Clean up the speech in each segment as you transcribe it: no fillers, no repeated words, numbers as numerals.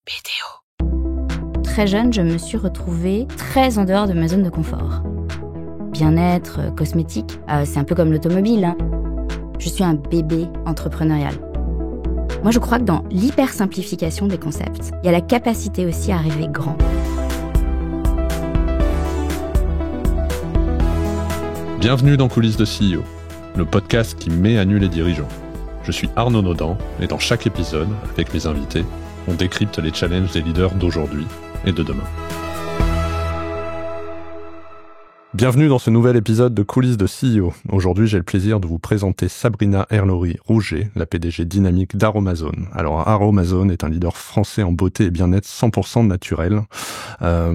BDO. Très jeune, je me suis retrouvée très en dehors de ma zone de confort. Bien-être, cosmétique, c'est un peu comme l'automobile, hein. Je suis un bébé entrepreneurial. Moi, je crois que dans l'hyper-simplification des concepts, il y a la capacité aussi à rêver grand. Bienvenue dans Coulisses de CEO, le podcast qui met à nu les dirigeants. Je suis Arnaud Naudan et dans chaque épisode, avec mes invités, on décrypte les challenges des leaders d'aujourd'hui et de demain. Bienvenue dans ce nouvel épisode de Coulisses de CEO. Aujourd'hui, j'ai le plaisir de vous présenter Sabrina Erlori-Rouget, la PDG dynamique d'Aromazone. Alors, Aromazone est un leader français en beauté et bien-être 100% naturel.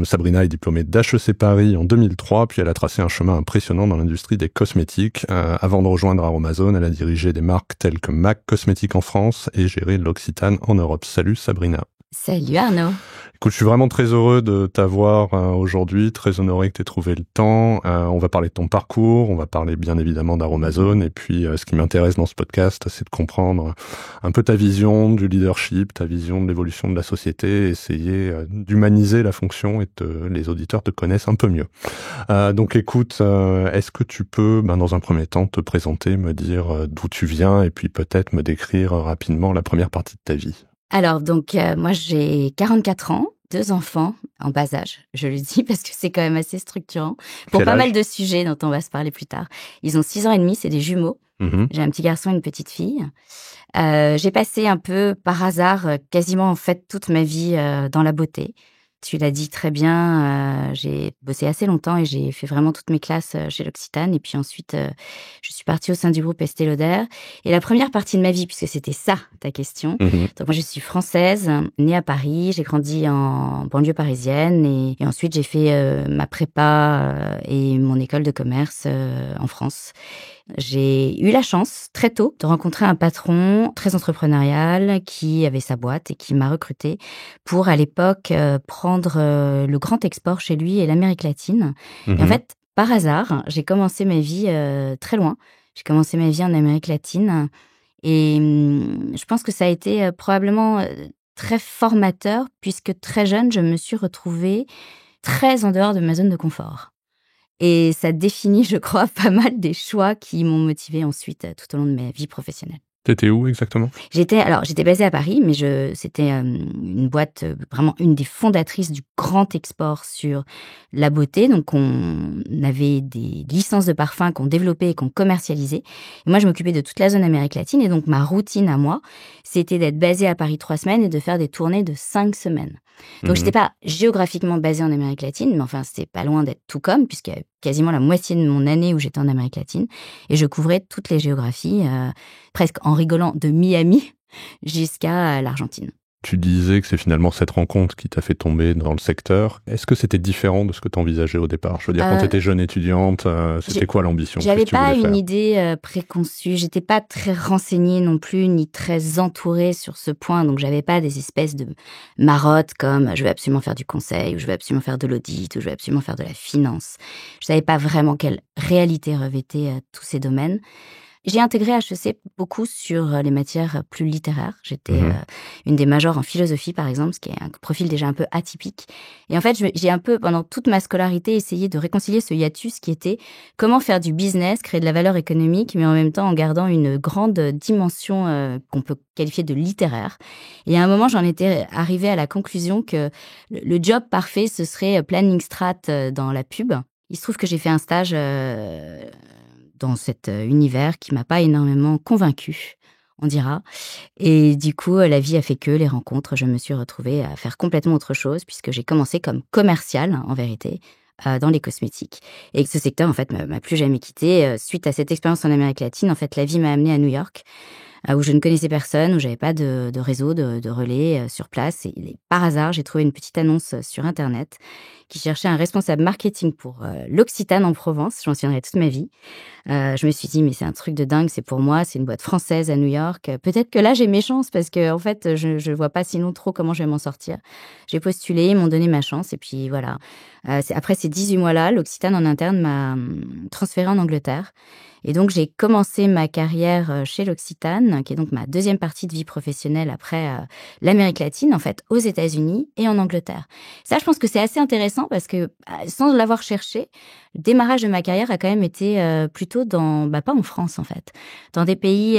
Sabrina est diplômée d'HEC Paris en 2003, puis elle a tracé un chemin impressionnant dans l'industrie des cosmétiques. Avant de rejoindre Aromazone, elle a dirigé des marques telles que MAC Cosmétiques en France et géré l'Occitane en Europe. Salut Sabrina. Salut Arnaud. Écoute, je suis vraiment très heureux de t'avoir aujourd'hui, très honoré que tu aies trouvé le temps. On va parler de ton parcours, on va parler bien évidemment d'Aromazone, et puis ce qui m'intéresse dans ce podcast, c'est de comprendre un peu ta vision du leadership, ta vision de l'évolution de la société, essayer d'humaniser la fonction et que les auditeurs te connaissent un peu mieux. Donc écoute, est-ce que tu peux, dans un premier temps, te présenter, me dire d'où tu viens, et puis peut-être me décrire rapidement la première partie de ta vie? Alors, moi, j'ai 44 ans, 2 enfants en bas âge, je le dis parce que c'est quand même assez structurant pour pas mal de sujets dont on va se parler plus tard. Ils ont 6 ans et demi, c'est des jumeaux. J'ai un petit garçon et une petite fille. J'ai passé un peu par hasard, quasiment en fait toute ma vie dans la beauté. Tu l'as dit très bien, j'ai bossé assez longtemps et j'ai fait vraiment toutes mes classes chez l'Occitane. Et puis ensuite, je suis partie au sein du groupe Estée Lauder. Et la première partie de ma vie, puisque c'était ça ta question, donc moi je suis française, née à Paris, j'ai grandi en banlieue parisienne et ensuite j'ai fait ma prépa et mon école de commerce en France. J'ai eu la chance, très tôt, de rencontrer un patron très entrepreneurial qui avait sa boîte et qui m'a recrutée pour, à l'époque, prendre le grand export chez lui et l'Amérique latine. Et en fait, par hasard, j'ai commencé ma vie très loin. J'ai commencé ma vie en Amérique latine et je pense que ça a été probablement très formateur puisque très jeune, je me suis retrouvée très en dehors de ma zone de confort. Et ça définit, je crois, pas mal des choix qui m'ont motivée ensuite tout au long de ma vie professionnelle. T'étais où exactement ? J'étais basée à Paris, mais c'était une boîte, vraiment une des fondatrices du grand export sur la beauté. Donc, on avait des licences de parfums qu'on développait et qu'on commercialisait. Et moi, je m'occupais de toute la zone Amérique latine. Et donc, ma routine à moi, c'était d'être basée à Paris 3 semaines et de faire des tournées de 5 semaines. Donc, j'étais pas géographiquement basée en Amérique latine, mais enfin, c'était pas loin d'être tout comme, puisqu'il y a quasiment la moitié de mon année où j'étais en Amérique latine. Et je couvrais toutes les géographies, presque en rigolant, de Miami jusqu'à l'Argentine. Tu disais que c'est finalement cette rencontre qui t'a fait tomber dans le secteur. Est-ce que c'était différent de ce que tu envisageais au départ ? Je veux dire, quand tu étais jeune étudiante, c'était quoi l'ambition ? J'avais pas une idée préconçue. J'étais pas très renseignée non plus, ni très entourée sur ce point. Donc, j'avais pas des espèces de marottes comme je veux absolument faire du conseil, ou je veux absolument faire de l'audit, ou je veux absolument faire de la finance. Je savais pas vraiment quelle réalité revêtaient tous ces domaines. J'ai intégré HEC beaucoup sur les matières plus littéraires. J'étais une des majors en philosophie, par exemple, ce qui est un profil déjà un peu atypique. Et en fait, j'ai un peu, pendant toute ma scolarité, essayé de réconcilier ce hiatus qui était comment faire du business, créer de la valeur économique, mais en même temps en gardant une grande dimension qu'on peut qualifier de littéraire. Et à un moment, j'en étais arrivée à la conclusion que le job parfait, ce serait planning strat dans la pub. Il se trouve que j'ai fait un stage dans cet univers qui m'a pas énormément convaincue, on dira. Et du coup, la vie a fait que les rencontres, je me suis retrouvée à faire complètement autre chose puisque j'ai commencé comme commerciale, en vérité, dans les cosmétiques. Et ce secteur, en fait, m'a plus jamais quittée. Suite à cette expérience en Amérique latine, en fait, la vie m'a amenée à New York, où je ne connaissais personne, où j'avais pas de réseau, de relais sur place. Et par hasard, j'ai trouvé une petite annonce sur Internet qui cherchait un responsable marketing pour l'Occitane en Provence. J'en souviendrai toute ma vie. Je me suis dit, mais c'est un truc de dingue, c'est pour moi, c'est une boîte française à New York. Peut-être que là, j'ai mes chances parce que en fait, je vois pas sinon trop comment je vais m'en sortir. J'ai postulé, ils m'ont donné ma chance et puis voilà. Après ces 18 mois-là, l'Occitane en interne m'a transférée en Angleterre. Et donc, j'ai commencé ma carrière chez L'Occitane, qui est donc ma deuxième partie de vie professionnelle après l'Amérique latine, en fait, aux États-Unis et en Angleterre. Ça, je pense que c'est assez intéressant parce que, sans l'avoir cherché, le démarrage de ma carrière a quand même été plutôt pas en France, en fait, dans des pays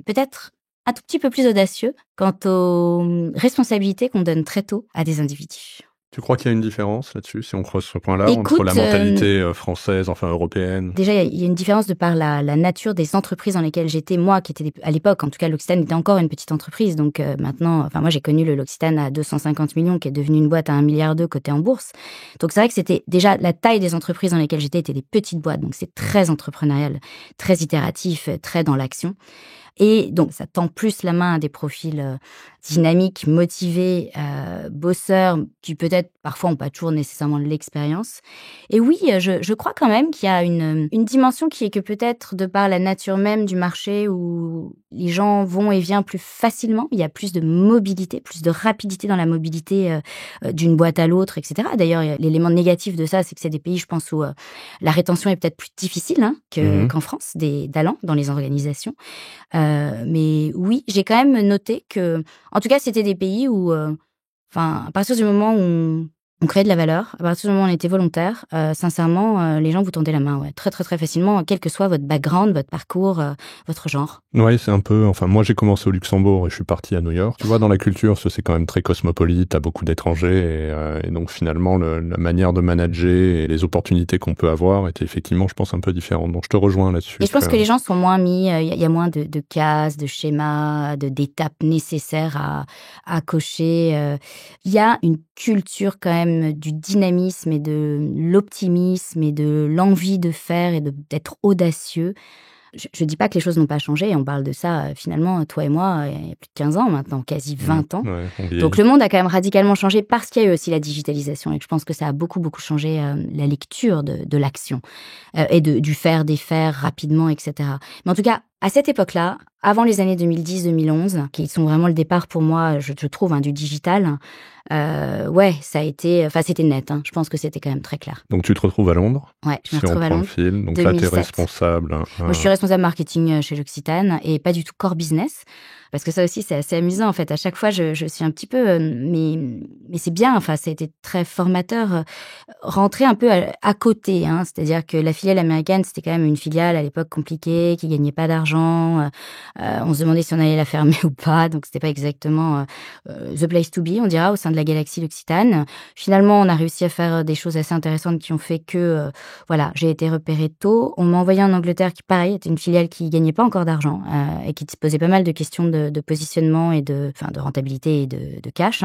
peut-être un tout petit peu plus audacieux quant aux responsabilités qu'on donne très tôt à des individus. Tu crois qu'il y a une différence là-dessus, si on creuse ce point-là, entre Écoute, la mentalité française, enfin européenne? déjà, il y a une différence de par la nature des entreprises dans lesquelles j'étais. Moi, qui était à l'époque, en tout cas, L'Occitane était encore une petite entreprise. Donc maintenant, enfin moi, j'ai connu L'Occitane à 250 millions, qui est devenu une boîte à 1,2 milliard cotée en bourse. Donc c'est vrai que c'était déjà la taille des entreprises dans lesquelles j'étais étaient des petites boîtes. Donc c'est très entrepreneurial, très itératif, très dans l'action. Et donc, ça tend plus la main à des profils dynamiques, motivés, bosseurs, qui peut-être parfois n'ont pas toujours nécessairement l'expérience. Et oui, je crois quand même qu'il y a une dimension qui est que peut-être de par la nature même du marché où les gens vont et viennent plus facilement, il y a plus de mobilité, plus de rapidité dans la mobilité d'une boîte à l'autre, etc. D'ailleurs, l'élément négatif de ça, c'est que c'est des pays, je pense, où la rétention est peut-être plus difficile qu'en France, des talents dans les organisations. Mais oui, j'ai quand même noté que, en tout cas, c'était des pays où, à partir du moment où on créait de la valeur, à partir du moment où on était volontaire, sincèrement, les gens vous tendaient la main, ouais, très, très, très facilement, quel que soit votre background, votre parcours, votre genre. Oui, c'est un peu... Enfin, moi, j'ai commencé au Luxembourg et je suis parti à New York. Tu vois, dans la culture, c'est quand même très cosmopolite, t'as beaucoup d'étrangers et donc finalement, la manière de manager et les opportunités qu'on peut avoir étaient effectivement, je pense, un peu différentes. Donc, je te rejoins là-dessus. Et je pense que les gens sont moins mis, il y a moins de cases, de schémas, d'étapes nécessaires à cocher. Il y a une culture quand même du dynamisme et de l'optimisme et de l'envie de faire et d'être audacieux. Je dis pas que les choses n'ont pas changé, on parle de ça finalement, toi et moi, il y a plus de 15 ans maintenant, quasi 20 ans. Ouais, Donc le monde a quand même radicalement changé parce qu'il y a eu aussi la digitalisation et que je pense que ça a beaucoup, beaucoup changé la lecture de l'action et du faire, des faire rapidement, etc. Mais en tout cas, à cette époque-là, avant les années 2010-2011, qui sont vraiment le départ pour moi, je trouve, du digital, ouais, ça a été... Enfin, c'était net, je pense que c'était quand même très clair. Donc, tu te retrouves à Londres? Ouais, je me retrouve à Londres. Fil. Donc 2007. là, tu es responsable. Moi, je suis responsable marketing chez L'Occitane et pas du tout core business. Parce que ça aussi, c'est assez amusant, en fait. À chaque fois, je suis un petit peu... mais c'est bien, enfin, ça a été très formateur. Rentrer un peu à côté, c'est-à-dire que la filiale américaine, c'était quand même une filiale à l'époque compliquée, qui gagnait pas d'argent. On se demandait si on allait la fermer ou pas. Donc, c'était pas exactement the place to be, on dira, au sein de la galaxie L'Occitane. Finalement, on a réussi à faire des choses assez intéressantes qui ont fait que, voilà, j'ai été repérée tôt. On m'a envoyé en Angleterre qui, pareil, était une filiale qui gagnait pas encore d'argent et qui se posait pas mal de questions de positionnement et de rentabilité et de cash.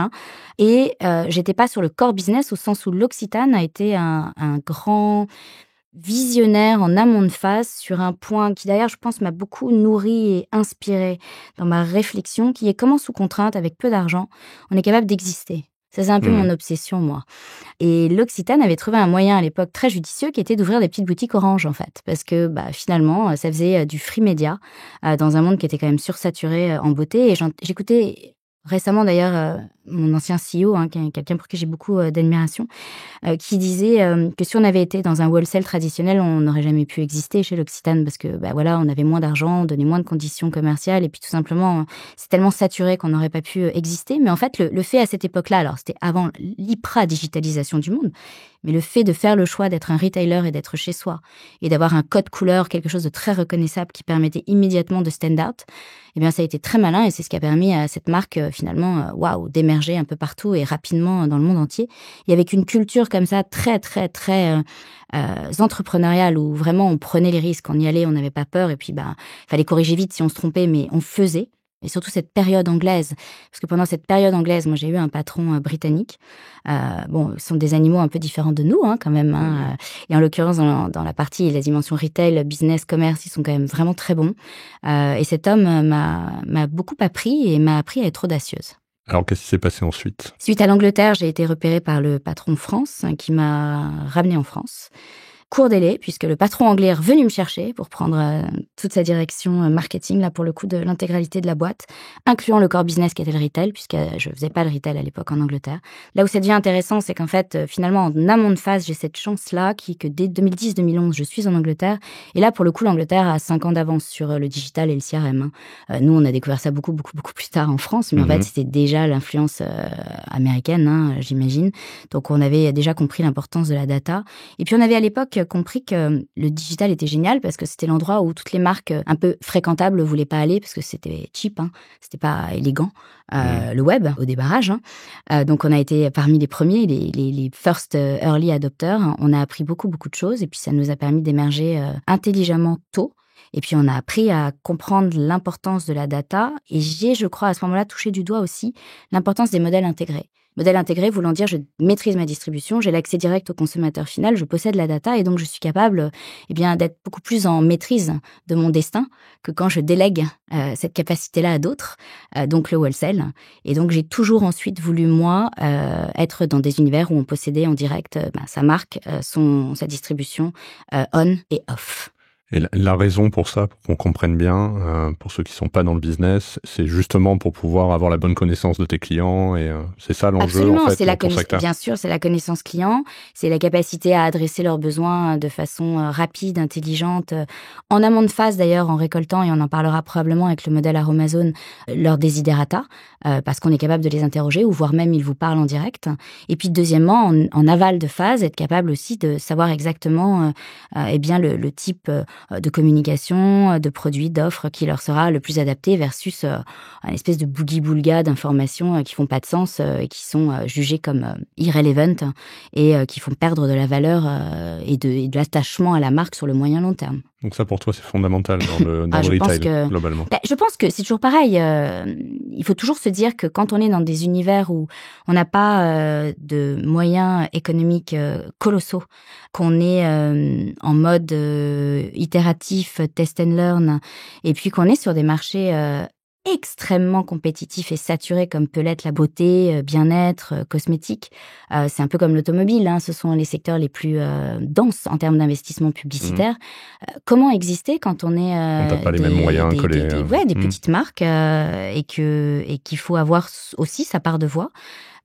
Et j'étais pas sur le core business au sens où L'Occitane a été un grand visionnaire en amont de phase sur un point qui d'ailleurs je pense m'a beaucoup nourri et inspiré dans ma réflexion, qui est comment sous contrainte, avec peu d'argent, on est capable d'exister. Ça, c'est un peu mon obsession, moi. Et L'Occitane avait trouvé un moyen à l'époque très judicieux qui était d'ouvrir des petites boutiques Orange, en fait. Parce que finalement, ça faisait du free média dans un monde qui était quand même sursaturé en beauté. Et j'écoutais récemment d'ailleurs mon ancien CEO, quelqu'un pour qui j'ai beaucoup d'admiration, qui disait que si on avait été dans un wholesale traditionnel, on n'aurait jamais pu exister chez L'Occitane parce que voilà, on avait moins d'argent, on donnait moins de conditions commerciales et puis tout simplement, c'est tellement saturé qu'on n'aurait pas pu exister. Mais en fait, le fait à cette époque-là, alors c'était avant l'hyper-digitalisation du monde, mais le fait de faire le choix d'être un retailer et d'être chez soi et d'avoir un code couleur, quelque chose de très reconnaissable qui permettait immédiatement de stand out, eh bien ça a été très malin et c'est ce qui a permis à cette marque finalement, d'émerger un peu partout et rapidement dans le monde entier. Et avec une culture comme ça très, très, très entrepreneuriale où vraiment on prenait les risques, on y allait, on n'avait pas peur et puis fallait corriger vite si on se trompait, mais on faisait. Et surtout cette période anglaise, parce que pendant cette période anglaise, moi j'ai eu un patron britannique. Ce sont des animaux un peu différents de nous quand même. Et en l'occurrence, dans la partie, la dimension retail, business, commerce, ils sont quand même vraiment très bons. Et cet homme m'a beaucoup appris et m'a appris à être audacieuse. Alors, qu'est-ce qui s'est passé ensuite? Suite à l'Angleterre, j'ai été repérée par le patron de France qui m'a ramenée en France. court délai, puisque le patron anglais est revenu me chercher pour prendre toute sa direction marketing, là, pour le coup, de l'intégralité de la boîte, incluant le core business qui était le retail, puisque je faisais pas le retail à l'époque en Angleterre. Là où ça devient intéressant, c'est qu'en fait, finalement, en amont de phase, j'ai cette chance-là, que dès 2010-2011, je suis en Angleterre. Et là, pour le coup, l'Angleterre a 5 ans d'avance sur le digital et le CRM. Nous, on a découvert ça beaucoup plus tard en France, mais en fait, c'était déjà l'influence américaine, j'imagine. Donc, on avait déjà compris l'importance de la data. Et puis, on avait à l'époque compris que le digital était génial parce que c'était l'endroit où toutes les marques un peu fréquentables ne voulaient pas aller parce que c'était cheap, c'était pas élégant, le web au démarrage. Donc, on a été parmi les premiers, les first early adopters. On a appris beaucoup de choses et puis ça nous a permis d'émerger intelligemment tôt. Et puis, on a appris à comprendre l'importance de la data. Et j'ai, je crois, à ce moment-là, touché du doigt aussi l'importance des modèles intégrés. Modèle intégré voulant dire je maîtrise ma distribution, j'ai l'accès direct au consommateur final, je possède la data et donc je suis capable d'être beaucoup plus en maîtrise de mon destin que quand je délègue cette capacité-là à d'autres, donc le wholesale. Et donc j'ai toujours ensuite voulu, moi, être dans des univers où on possédait en direct sa marque, sa distribution on et off. Et la raison pour ça, pour qu'on comprenne bien, pour ceux qui sont pas dans le business, c'est justement pour pouvoir avoir la bonne connaissance de tes clients et c'est ça l'enjeu. Absolument, en fait, c'est bien sûr, c'est la connaissance client, c'est la capacité à adresser leurs besoins de façon rapide, intelligente, en amont de phase d'ailleurs, en récoltant, et on en parlera probablement avec le modèle Aromazone, leurs desiderata, parce qu'on est capable de les interroger, ou voire même ils vous parlent en direct. Et puis deuxièmement, en aval de phase, être capable aussi de savoir exactement le type de communication, de produits, d'offres qui leur sera le plus adapté versus une espèce de boogie-boulga d'informations qui font pas de sens et qui sont jugées comme irrelevant et qui font perdre de la valeur et de l'attachement à la marque sur le moyen long terme. Donc ça, pour toi, c'est fondamental dans le retail, globalement. Je pense que c'est toujours pareil. Il faut toujours se dire que quand on est dans des univers où on n'a pas de moyens économiques colossaux, qu'on est en mode itératif, test and learn, et puis qu'on est sur des marchés extrêmement compétitif et saturé comme peut l'être la beauté, bien-être, cosmétique. C'est un peu comme l'automobile, ce sont les secteurs les plus denses en termes d'investissement publicitaire. Comment exister quand on est on n'a pas les mêmes moyens que des petites marques et qu'il faut avoir aussi sa part de voix.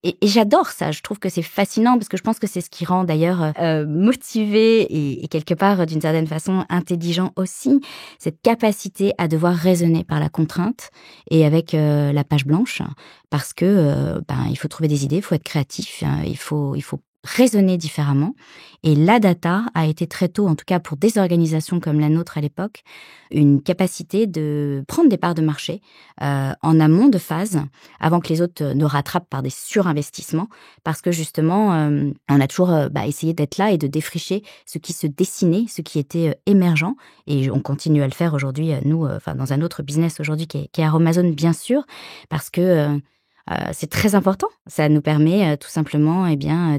Et j'adore ça, je trouve que c'est fascinant parce que je pense que c'est ce qui rend d'ailleurs motivé et quelque part d'une certaine façon intelligent aussi, cette capacité à devoir raisonner par la contrainte et avec la page blanche parce que il faut trouver des idées, il faut être créatif, il faut raisonner différemment. Et la data a été très tôt, en tout cas pour des organisations comme la nôtre à l'époque, une capacité de prendre des parts de marché en amont de phase, avant que les autres ne rattrapent par des surinvestissements, parce que justement, on a toujours essayé d'être là et de défricher ce qui se dessinait, ce qui était émergent, et on continue à le faire aujourd'hui, nous, dans un autre business aujourd'hui qui est Aromazone, bien sûr, parce que c'est très important. Ça nous permet tout simplement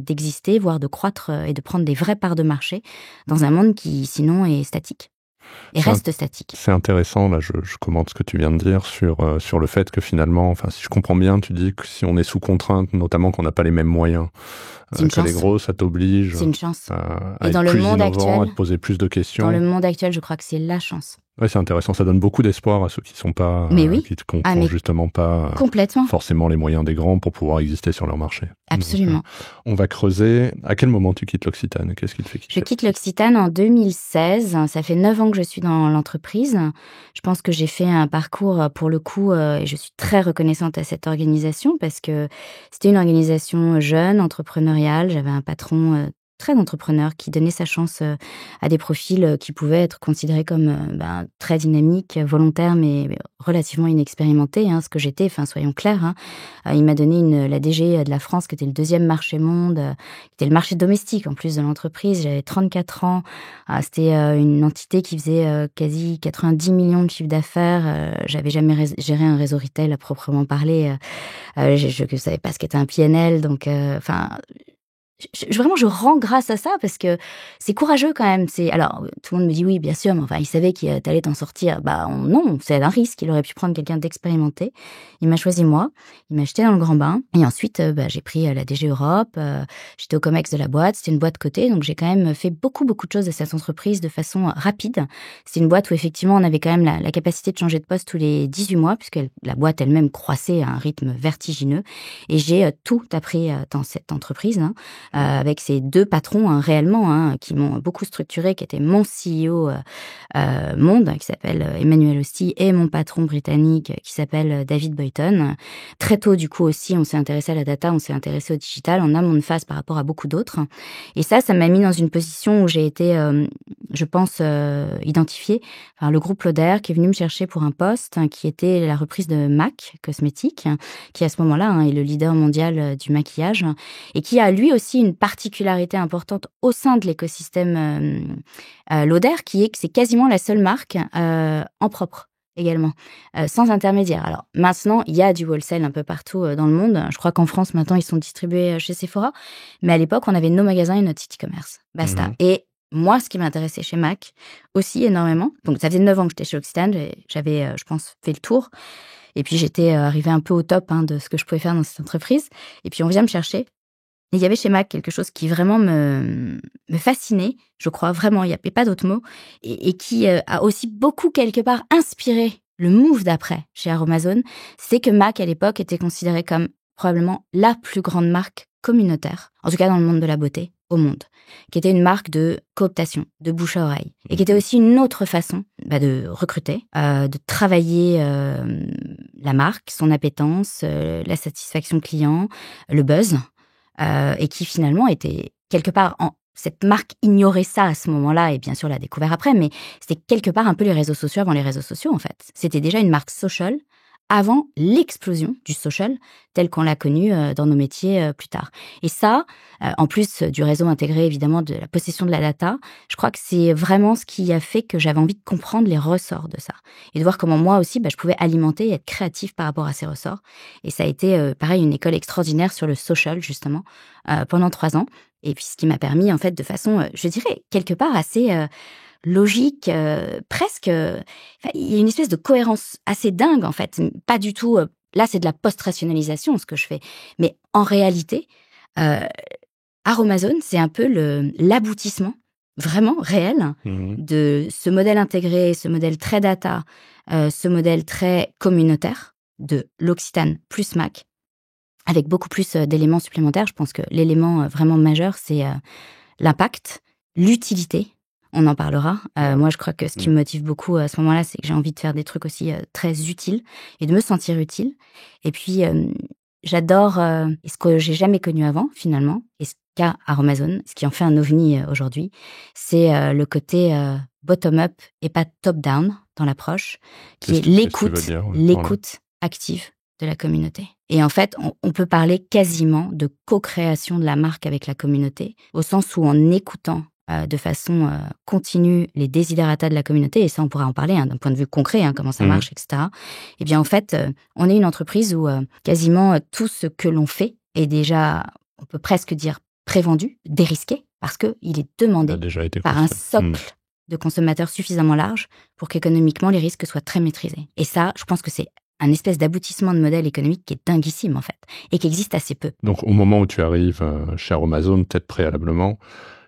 d'exister, voire de croître et de prendre des vraies parts de marché dans un monde qui, sinon, est statique et reste statique. C'est intéressant, là, je commente ce que tu viens de dire sur le fait que finalement, si je comprends bien, tu dis que si on est sous contrainte, notamment qu'on n'a pas les mêmes moyens que les gros, ça t'oblige c'est une chance. À être plus innovant, à te poser plus de questions. Dans le monde actuel, je crois que c'est la chance. Ouais, c'est intéressant. Ça donne beaucoup d'espoir à ceux qui sont pas, qui n'ont justement pas forcément les moyens des grands pour pouvoir exister sur leur marché. Absolument. Donc, on va creuser. À quel moment tu quittes l'Occitane? Qu'est-ce qui te fait quitter? Je quitte l'Occitane en 2016. Ça fait 9 ans que je suis dans l'entreprise. Je pense que j'ai fait un parcours, pour le coup, et je suis très reconnaissante à cette organisation parce que c'était une organisation jeune, entrepreneuriale. J'avais un patron très entrepreneur qui donnait sa chance à des profils qui pouvaient être considérés comme très dynamiques, volontaires, mais relativement inexpérimentés, ce que j'étais, soyons clairs. Il m'a donné la DG de la France, qui était le 2e marché monde, qui était le marché domestique en plus de l'entreprise. J'avais 34 ans. C'était une entité qui faisait quasi 90 millions de chiffre d'affaires. J'avais jamais géré un réseau retail à proprement parler. Je ne savais pas ce qu'était un PNL, donc Vraiment, je rends grâce à ça parce que c'est courageux quand même. Alors, tout le monde me dit oui, bien sûr, mais enfin, il savait que t'allais t'en sortir. Non, c'est un risque. Il aurait pu prendre quelqu'un d'expérimenté. Il m'a choisi moi. Il m'a jeté dans le grand bain. Et ensuite, j'ai pris la DG Europe. J'étais au Comex de la boîte. C'était une boîte cotée. Donc, j'ai quand même fait beaucoup de choses à cette entreprise de façon rapide. C'est une boîte où, effectivement, on avait quand même la capacité de changer de poste tous les 18 mois puisque la boîte elle-même croissait à un rythme vertigineux. Et j'ai tout appris dans cette entreprise, avec ces 2 patrons réellement qui m'ont beaucoup structuré, qui était mon CEO monde, qui s'appelle Emmanuel Osti, et mon patron britannique qui s'appelle David Boyton. Très tôt, du coup, aussi, on s'est intéressé à la data, on s'est intéressé au digital, en amont de phase par rapport à beaucoup d'autres. Et ça m'a mis dans une position où j'ai été, je pense, identifiée par le groupe Lauder, qui est venu me chercher pour un poste qui était la reprise de MAC Cosmétiques, qui à ce moment-là est le leader mondial du maquillage, et qui a lui aussi une particularité importante au sein de l'écosystème Lauder, qui est que c'est quasiment la seule marque en propre également, sans intermédiaire. Alors maintenant, il y a du wholesale un peu partout dans le monde. Je crois qu'en France, maintenant, ils sont distribués chez Sephora. Mais à l'époque, on avait nos magasins et notre site e-commerce. Basta. Et moi, ce qui m'intéressait chez MAC aussi énormément, donc ça faisait 9 ans que j'étais chez L'Occitane, j'avais, je pense, fait le tour. Et puis, j'étais arrivée un peu au top de ce que je pouvais faire dans cette entreprise. Et puis, on vient me chercher. Et il y avait chez MAC quelque chose qui vraiment me fascinait, je crois, vraiment, il n'y avait pas d'autre mot, et qui a aussi beaucoup, quelque part, inspiré le move d'après chez Aromazone. C'est que MAC, à l'époque, était considérée comme probablement la plus grande marque communautaire, en tout cas dans le monde de la beauté, au monde, qui était une marque de cooptation, de bouche à oreille, et qui était aussi une autre façon de recruter, de travailler la marque, son appétence, la satisfaction client, le buzz, et qui finalement était quelque part cette marque ignorait ça à ce moment-là et bien sûr l'a découvert après, mais c'était quelque part un peu les réseaux sociaux avant les réseaux sociaux en fait. C'était déjà une marque social avant l'explosion du social tel qu'on l'a connu dans nos métiers plus tard. Et ça, en plus du réseau intégré évidemment, de la possession de la data, je crois que c'est vraiment ce qui a fait que j'avais envie de comprendre les ressorts de ça et de voir comment moi aussi je pouvais alimenter et être créative par rapport à ces ressorts. Et ça a été pareil, une école extraordinaire sur le social justement pendant 3 ans. Et puis ce qui m'a permis en fait de façon, je dirais quelque part assez logique, presque. Il y a une espèce de cohérence assez dingue, en fait. Pas du tout. Là, c'est de la post-rationalisation, ce que je fais. Mais en réalité, Aromazone, c'est un peu l'aboutissement vraiment réel de ce modèle intégré, ce modèle très data, ce modèle très communautaire de L'Occitane plus MAC, avec beaucoup plus d'éléments supplémentaires. Je pense que l'élément vraiment majeur, c'est l'impact, l'utilité. On en parlera. Moi, je crois que ce qui me motive beaucoup à ce moment-là, c'est que j'ai envie de faire des trucs aussi très utiles et de me sentir utile. Et puis, j'adore ce que j'ai jamais connu avant, finalement, et ce qu'a Aromazone, ce qui en fait un ovni aujourd'hui, c'est le côté bottom-up et pas top-down dans l'approche, qui est l'écoute active de la communauté. Et en fait, on peut parler quasiment de co-création de la marque avec la communauté, au sens où en écoutant de façon continue les desiderata de la communauté, et ça on pourra en parler d'un point de vue concret, comment ça marche, etc. Et bien en fait, on est une entreprise où quasiment tout ce que l'on fait est déjà, on peut presque dire, prévendu, dérisqué, parce qu'il est demandé par un socle de consommateurs suffisamment large pour qu'économiquement les risques soient très maîtrisés. Et ça, je pense que c'est un espèce d'aboutissement de modèle économique qui est dinguissime en fait, et qui existe assez peu. Donc au moment où tu arrives chez Aromazone, peut-être préalablement,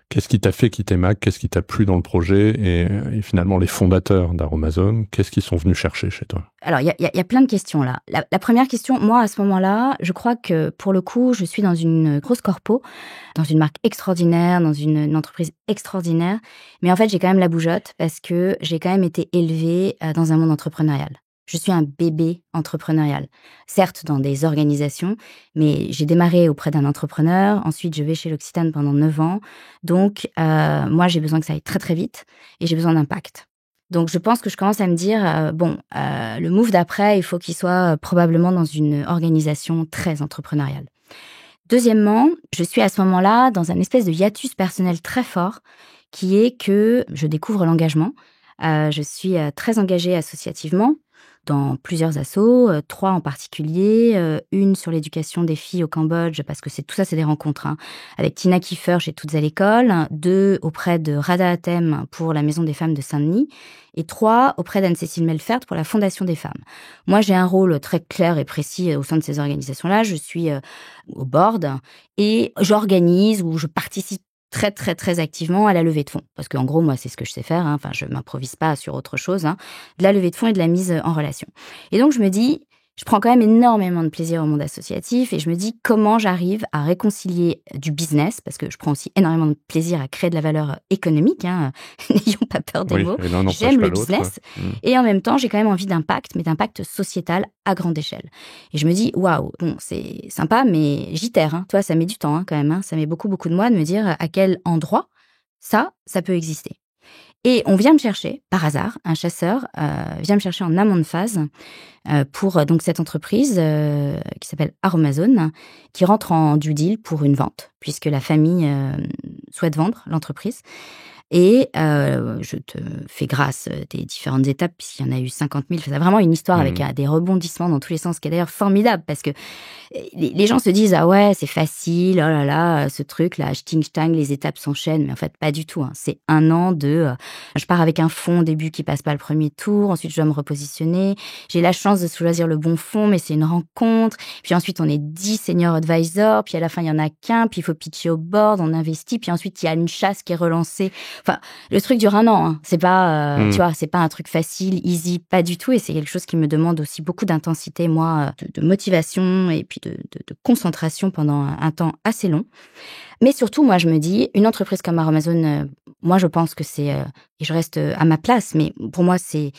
qu'est-ce qui t'a fait quitter MAC? Qu'est-ce qui t'a plu dans le projet? Et finalement, les fondateurs d'Aromazone, qu'est-ce qu'ils sont venus chercher chez toi? Alors, il y a plein de questions là. La première question, moi, à ce moment-là, je crois que pour le coup, je suis dans une grosse corpo, dans une marque extraordinaire, dans une entreprise extraordinaire. Mais en fait, j'ai quand même la bougeotte parce que j'ai quand même été élevée dans un monde entrepreneurial. Je suis un bébé entrepreneurial. Certes, dans des organisations, mais j'ai démarré auprès d'un entrepreneur. Ensuite, je vais chez L'Occitane pendant 9 ans. Donc, moi, j'ai besoin que ça aille très, très vite et j'ai besoin d'impact. Donc, je pense que je commence à me dire, le move d'après, il faut qu'il soit probablement dans une organisation très entrepreneuriale. Deuxièmement, je suis à ce moment-là dans un espèce de hiatus personnel très fort qui est que je découvre l'engagement. Je suis très engagée associativement. dans plusieurs assos, 3 en particulier, une sur l'éducation des filles au Cambodge, parce que tout ça, c'est des rencontres, hein, avec Tina Kiefer chez Toutes à l'école, 2 auprès de Rada Hatem pour la Maison des femmes de Saint-Denis et 3 auprès d'Anne-Cécile Melfert pour la Fondation des femmes. Moi, j'ai un rôle très clair et précis au sein de ces organisations-là. Je suis au board et j'organise ou je participe très, très, très activement à la levée de fonds. Parce qu'en gros, moi, c'est ce que je sais faire, hein. Enfin, je m'improvise pas sur autre chose, hein. De la levée de fonds et de la mise en relation. Et donc, je me dis, je prends quand même énormément de plaisir au monde associatif et je me dis comment j'arrive à réconcilier du business, parce que je prends aussi énormément de plaisir à créer de la valeur économique, hein. N'ayons pas peur des mots. J'aime le business. Et en même temps, j'ai quand même envie d'impact, mais d'impact sociétal à grande échelle. Et je me dis, waouh, bon, c'est sympa, mais j'y terre, hein. Tu vois, ça met du temps, hein, quand même, hein. Ça met beaucoup, beaucoup de mois de me dire à quel endroit ça peut exister. Et on vient me chercher, par hasard, un chasseur vient me chercher en amont de phase pour donc cette entreprise qui s'appelle Aromazone, qui rentre en due deal pour une vente, puisque la famille souhaite vendre l'entreprise. Et je te fais grâce des différentes étapes, puisqu'il y en a eu 50 000. C'est vraiment une histoire avec des rebondissements dans tous les sens, qui est d'ailleurs formidable, parce que les gens se disent « Ah ouais, c'est facile, oh là là, ce truc-là, ch'ting-ch'tang, les étapes s'enchaînent. » Mais en fait, pas du tout, hein. C'est 1 an de... je pars avec un fonds au début qui passe pas le premier tour, ensuite je dois me repositionner. J'ai la chance de choisir le bon fonds, mais c'est une rencontre. Puis ensuite, on est 10 senior advisors, puis à la fin, il y en a qu'un, puis il faut pitcher au board, on investit, puis ensuite, il y a une chasse qui est relancée. Enfin, le truc dure 1 an, hein. C'est pas, tu vois, c'est pas un truc facile, easy, pas du tout. Et c'est quelque chose qui me demande aussi beaucoup d'intensité, moi, de motivation et puis de concentration pendant un temps assez long. Mais surtout, moi, je me dis, une entreprise comme Aromazone, moi, je pense que c'est, et je reste à ma place, mais pour moi, c'est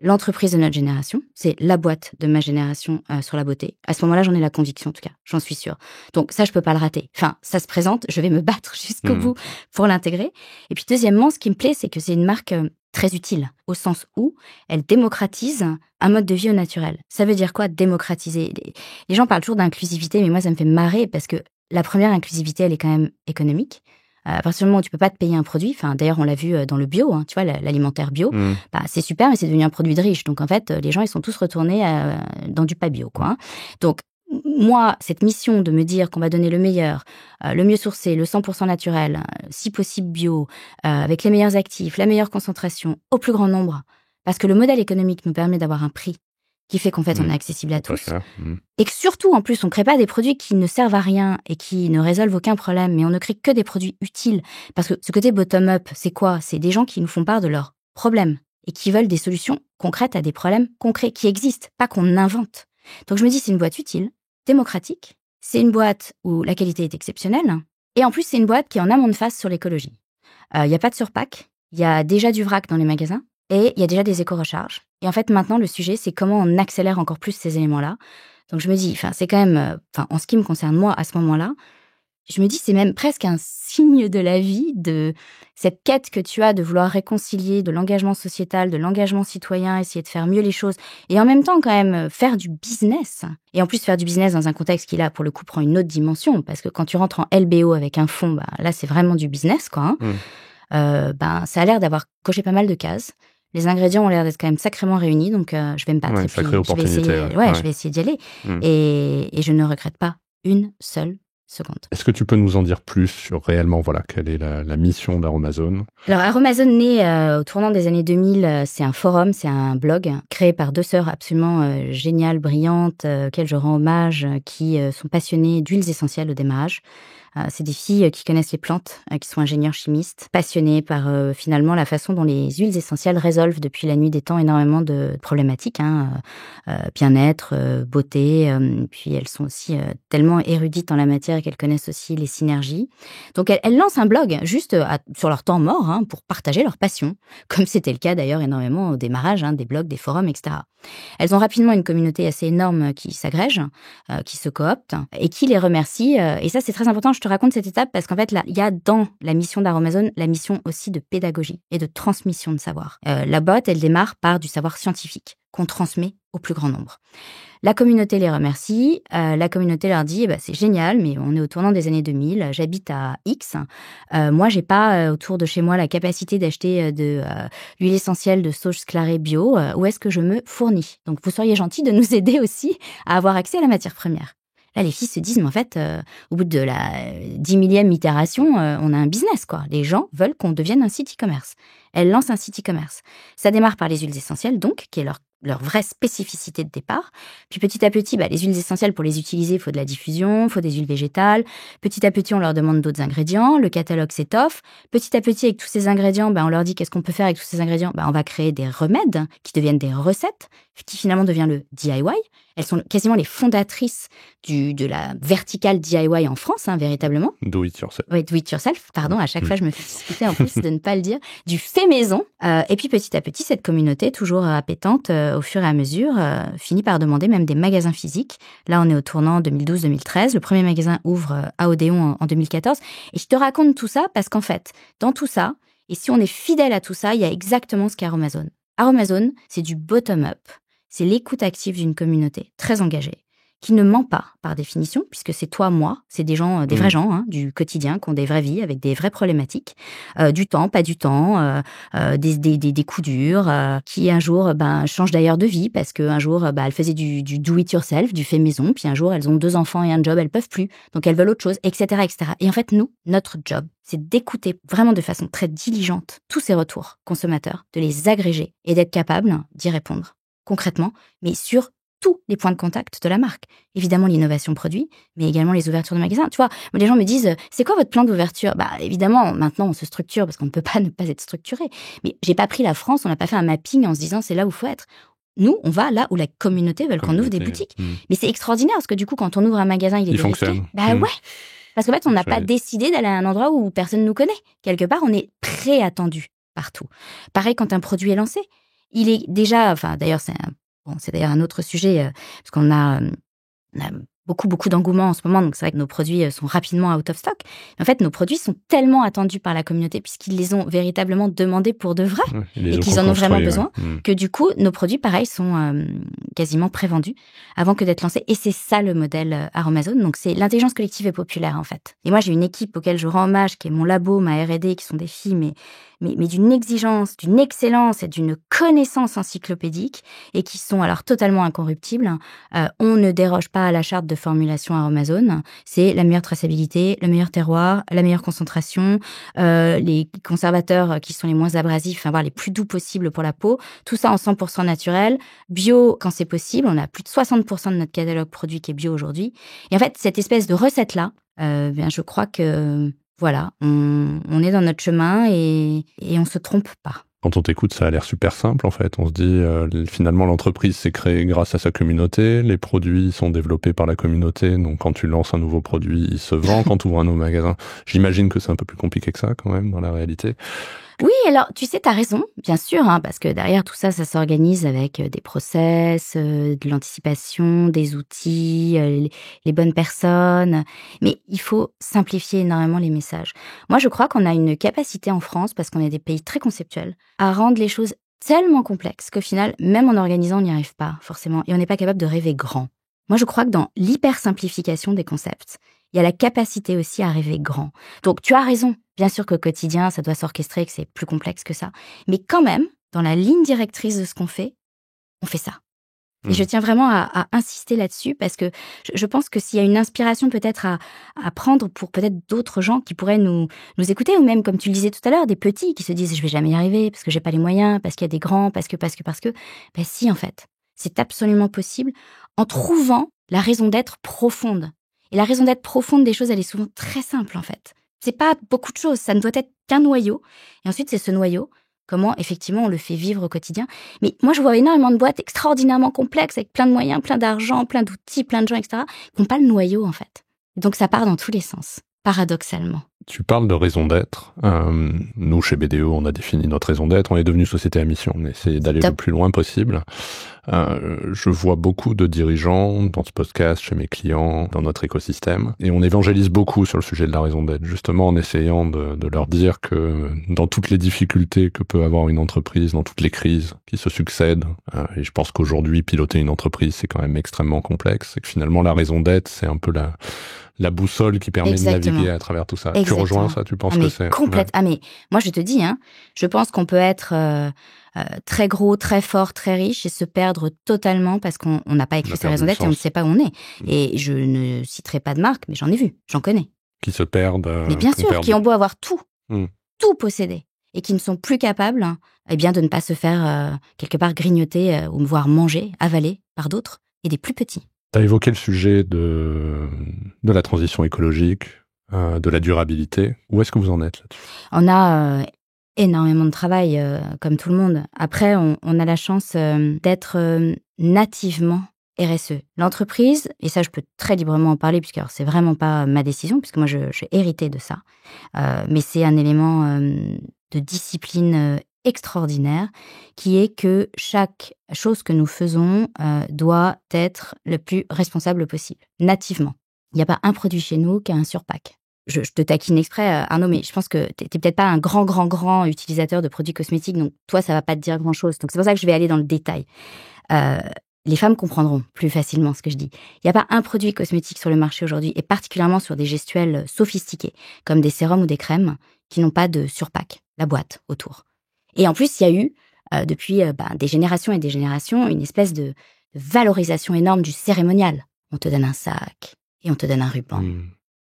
l'entreprise de notre génération, c'est la boîte de ma génération sur la beauté. À ce moment-là, j'en ai la conviction, en tout cas, j'en suis sûre. Donc ça, je peux pas le rater. Enfin, ça se présente, je vais me battre jusqu'au bout pour l'intégrer. Et puis deuxièmement, ce qui me plaît, c'est que c'est une marque très utile, au sens où elle démocratise un mode de vie au naturel. Ça veut dire quoi, démocratiser ? Les gens parlent toujours d'inclusivité, mais moi, ça me fait marrer parce que la première inclusivité, elle est quand même économique. À partir du moment où tu peux pas te payer un produit, enfin d'ailleurs on l'a vu dans le bio, hein, tu vois, l'alimentaire bio, bah, c'est super, mais c'est devenu un produit de riche. Donc en fait, les gens ils sont tous retournés dans du pas bio, quoi. Hein. Donc moi, cette mission de me dire qu'on va donner le meilleur, le mieux sourcé, le 100% naturel, si possible bio, avec les meilleurs actifs, la meilleure concentration, au plus grand nombre, parce que le modèle économique nous permet d'avoir un prix qui fait qu'en fait, on est accessible à tous. Et que surtout, en plus, on ne crée pas des produits qui ne servent à rien et qui ne résolvent aucun problème, mais on ne crée que des produits utiles. Parce que ce côté bottom-up, c'est quoi ? C'est des gens qui nous font part de leurs problèmes et qui veulent des solutions concrètes à des problèmes concrets qui existent, pas qu'on invente. Donc je me dis, c'est une boîte utile, démocratique, c'est une boîte où la qualité est exceptionnelle, et en plus, c'est une boîte qui est en amont de phase sur l'écologie. Il n'y a pas de surpack, il y a déjà du vrac dans les magasins, et il y a déjà des éco-recharges. Et en fait, maintenant, le sujet, c'est comment on accélère encore plus ces éléments-là. Donc, je me dis, c'est quand même, en ce qui me concerne, moi, à ce moment-là, je me dis, c'est même presque un signe de la vie, de cette quête que tu as de vouloir réconcilier de l'engagement sociétal, de l'engagement citoyen, essayer de faire mieux les choses, et en même temps, quand même, faire du business. Et en plus, faire du business dans un contexte qui, là, pour le coup, prend une autre dimension, parce que quand tu rentres en LBO avec un fonds, là, c'est vraiment du business, quoi. Hein. Ça a l'air d'avoir coché pas mal de cases. Les ingrédients ont l'air d'être quand même sacrément réunis, donc je vais me battre. Ouais, sacrée opportunité. Je vais essayer d'y aller. Et je ne regrette pas une seule seconde. Est-ce que tu peux nous en dire plus sur réellement, quelle est la mission d'Aromazone ? Alors, Aromazone naît au tournant des années 2000. C'est un forum, c'est un blog créé par 2 sœurs absolument géniales, brillantes, auxquelles je rends hommage, qui sont passionnées d'huiles essentielles au démarrage. C'est des filles qui connaissent les plantes, qui sont ingénieurs chimistes, passionnées par finalement la façon dont les huiles essentielles résolvent depuis la nuit des temps énormément de problématiques, bien-être, beauté. Puis elles sont aussi tellement érudites en la matière qu'elles connaissent aussi les synergies. Donc elles lancent un blog juste sur leur temps mort pour partager leur passion, comme c'était le cas d'ailleurs énormément au démarrage des blogs, des forums, etc. Elles ont rapidement une communauté assez énorme qui s'agrège, qui se coopte et qui les remercie. Et ça, c'est très important. Je te raconte cette étape parce qu'en fait, là, il y a dans la mission d'Aromazone la mission aussi de pédagogie et de transmission de savoir. La boîte, elle démarre par du savoir scientifique. qu'on transmet au plus grand nombre. La communauté les remercie, la communauté leur dit c'est génial, mais on est au tournant des années 2000, j'habite à X, moi j'ai pas autour de chez moi la capacité d'acheter de l'huile essentielle de sauge sclarée bio, où est-ce que je me fournis? Donc vous seriez gentil de nous aider aussi à avoir accès à la matière première. Là, les filles se disent, mais en fait, au bout de la 10 millième itération, on a un business, quoi. Les gens veulent qu'on devienne un site e-commerce. Elles lancent un site e-commerce. Ça démarre par les huiles essentielles, donc, qui est leur vraie spécificité de départ. Puis petit à petit, les huiles essentielles, pour les utiliser, il faut de la diffusion, il faut des huiles végétales. Petit à petit, on leur demande d'autres ingrédients. Le catalogue s'étoffe. Petit à petit, avec tous ces ingrédients, on leur dit qu'est-ce qu'on peut faire avec tous ces ingrédients. On va créer des remèdes qui deviennent des recettes, qui finalement devient le DIY. Elles sont quasiment les fondatrices de la verticale DIY en France, véritablement. Do it yourself. Oui, do it yourself, pardon, à chaque fois je me fais discuter en plus de ne pas le dire, du fait maison. Et puis petit à petit, cette communauté, toujours appétante au fur et à mesure, finit par demander même des magasins physiques. Là, on est au tournant 2012-2013. Le premier magasin ouvre à Odéon en 2014. Et je te raconte tout ça parce qu'en fait, dans tout ça, et si on est fidèle à tout ça, il y a exactement ce qu'est Aromazone. Aromazone, c'est du bottom-up. C'est l'écoute active d'une communauté très engagée, qui ne ment pas par définition, puisque c'est toi, moi, c'est des gens, des vrais gens du quotidien, qui ont des vraies vies, avec des vraies problématiques, du temps, pas du temps, des coups durs, qui un jour changent d'ailleurs de vie, parce qu'un jour, elles faisaient du do-it-yourself, du fait maison, puis un jour, elles ont 2 enfants et un job, elles peuvent plus, donc elles veulent autre chose, etc., etc. Et en fait, nous, notre job, c'est d'écouter vraiment de façon très diligente tous ces retours consommateurs, de les agréger et d'être capable d'y répondre concrètement, mais sur tous les points de contact de la marque. Évidemment, l'innovation produit, mais également les ouvertures de magasins. Tu vois, les gens me disent, c'est quoi votre plan d'ouverture? Évidemment, maintenant, on se structure parce qu'on ne peut pas ne pas être structuré. Mais j'ai pas pris la France, on n'a pas fait un mapping en se disant, c'est là où il faut être. Nous, on va là où la communauté veut qu'on ouvre des boutiques. Mais c'est extraordinaire parce que du coup, quand on ouvre un magasin, il fonctionne. Ouais. Parce qu'en fait, on n'a pas décidé d'aller à un endroit où personne nous connaît. Quelque part, on est préattendu partout. Pareil quand un produit est lancé. Il est déjà, d'ailleurs, c'est d'ailleurs un autre sujet, parce qu'on a beaucoup d'engouement en ce moment, donc c'est vrai que nos produits sont rapidement out of stock. En fait, nos produits sont tellement attendus par la communauté, puisqu'ils les ont véritablement demandés pour de vrai, et qu'ils en ont vraiment besoin, que du coup, nos produits, pareil, sont quasiment prévendus avant que d'être lancés. Et c'est ça le modèle Aromazone, donc c'est l'intelligence collective et populaire, en fait. Et moi, j'ai une équipe auquel je rends hommage, qui est mon labo, ma R&D, qui sont des filles, mais d'une exigence, d'une excellence et d'une connaissance encyclopédique, et qui sont alors totalement incorruptibles. On ne déroge pas à la charte de formulation Aromazone. C'est la meilleure traçabilité, le meilleur terroir, la meilleure concentration, les conservateurs qui sont les moins abrasifs, voire les plus doux possibles pour la peau. Tout ça en 100% naturel, bio quand c'est possible. On a plus de 60% de notre catalogue produit qui est bio aujourd'hui. Et en fait, cette espèce de recette-là, je crois que voilà, on est dans notre chemin et on se trompe pas. Quand on t'écoute, ça a l'air super simple en fait. On se dit, finalement, l'entreprise s'est créée grâce à sa communauté, les produits sont développés par la communauté, donc quand tu lances un nouveau produit, il se vend. Quand tu ouvres un nouveau magasin, j'imagine que c'est un peu plus compliqué que ça quand même dans la réalité. Oui, alors, tu sais, t'as raison, bien sûr, parce que derrière tout ça, ça s'organise avec des process, de l'anticipation, des outils, les bonnes personnes. Mais il faut simplifier énormément les messages. Moi, je crois qu'on a une capacité en France, parce qu'on est des pays très conceptuels, à rendre les choses tellement complexes qu'au final, même en organisant, on n'y arrive pas, forcément. Et on n'est pas capable de rêver grand. Moi, je crois que dans l'hyper-simplification des concepts, il y a la capacité aussi à rêver grand. Donc, tu as raison. Bien sûr qu'au quotidien, ça doit s'orchestrer, que c'est plus complexe que ça. Mais quand même, dans la ligne directrice de ce qu'on fait, on fait ça. Et je tiens vraiment à insister là-dessus parce que je pense que s'il y a une inspiration peut-être à prendre pour peut-être d'autres gens qui pourraient nous écouter, ou même, comme tu le disais tout à l'heure, des petits qui se disent « je vais jamais y arriver parce que j'ai pas les moyens, parce qu'il y a des grands, parce que… » Ben si, en fait, c'est absolument possible en trouvant la raison d'être profonde. Et la raison d'être profonde des choses, elle est souvent très simple, en fait. C'est pas beaucoup de choses, ça ne doit être qu'un noyau. Et ensuite, c'est ce noyau, comment, effectivement, on le fait vivre au quotidien. Mais moi, je vois énormément de boîtes extraordinairement complexes, avec plein de moyens, plein d'argent, plein d'outils, plein de gens, etc., qui n'ont pas le noyau, en fait. Et donc, ça part dans tous les sens. paradoxalement. Tu parles de raison d'être. Nous, chez BDO, on a défini notre raison d'être. On est devenu société à mission. On essaie d'aller le plus loin possible. Je vois beaucoup de dirigeants dans ce podcast, chez mes clients, dans notre écosystème. Et on évangélise beaucoup sur le sujet de la raison d'être, justement en essayant de leur dire que dans toutes les difficultés que peut avoir une entreprise, dans toutes les crises qui se succèdent, et je pense qu'aujourd'hui, piloter une entreprise, c'est quand même extrêmement complexe, et que finalement, la raison d'être, c'est un peu la boussole qui permet de naviguer à travers tout ça. Tu rejoins ça? Tu penses que c'est... Complètement. Ouais. Mais moi, je te dis, je pense qu'on peut être très gros, très fort, très riche et se perdre totalement parce qu'on n'a pas écrit sa raison d'être et on ne sait pas où on est. Et je ne citerai pas de marque, mais j'en ai vu, j'en connais. Qui se perdent. Mais bien sûr, qui ont beau avoir tout possédé et qui ne sont plus capables de ne pas se faire quelque part grignoter ou voire manger, avaler par d'autres et des plus petits. Tu as évoqué le sujet de la transition écologique, de la durabilité. Où est-ce que vous en êtes là-dessus? On a énormément de travail, comme tout le monde. Après, on a la chance d'être nativement RSE. L'entreprise, et ça je peux très librement en parler, puisque alors, c'est vraiment pas ma décision, puisque moi j'ai hérité de ça, mais c'est un élément de discipline extraordinaire, qui est que chaque chose que nous faisons doit être le plus responsable possible, nativement. Il n'y a pas un produit chez nous qui a un surpack. Je te taquine exprès, Arnaud, mais je pense que tu n'es peut-être pas un grand utilisateur de produits cosmétiques, donc toi, ça ne va pas te dire grand-chose. Donc c'est pour ça que je vais aller dans le détail. Les femmes comprendront plus facilement ce que je dis. Il n'y a pas un produit cosmétique sur le marché aujourd'hui, et particulièrement sur des gestuels sophistiqués, comme des sérums ou des crèmes, qui n'ont pas de surpack, la boîte autour. Et en plus, il y a eu, depuis des générations et des générations, une espèce de valorisation énorme du cérémonial. On te donne un sac, et on te donne un ruban,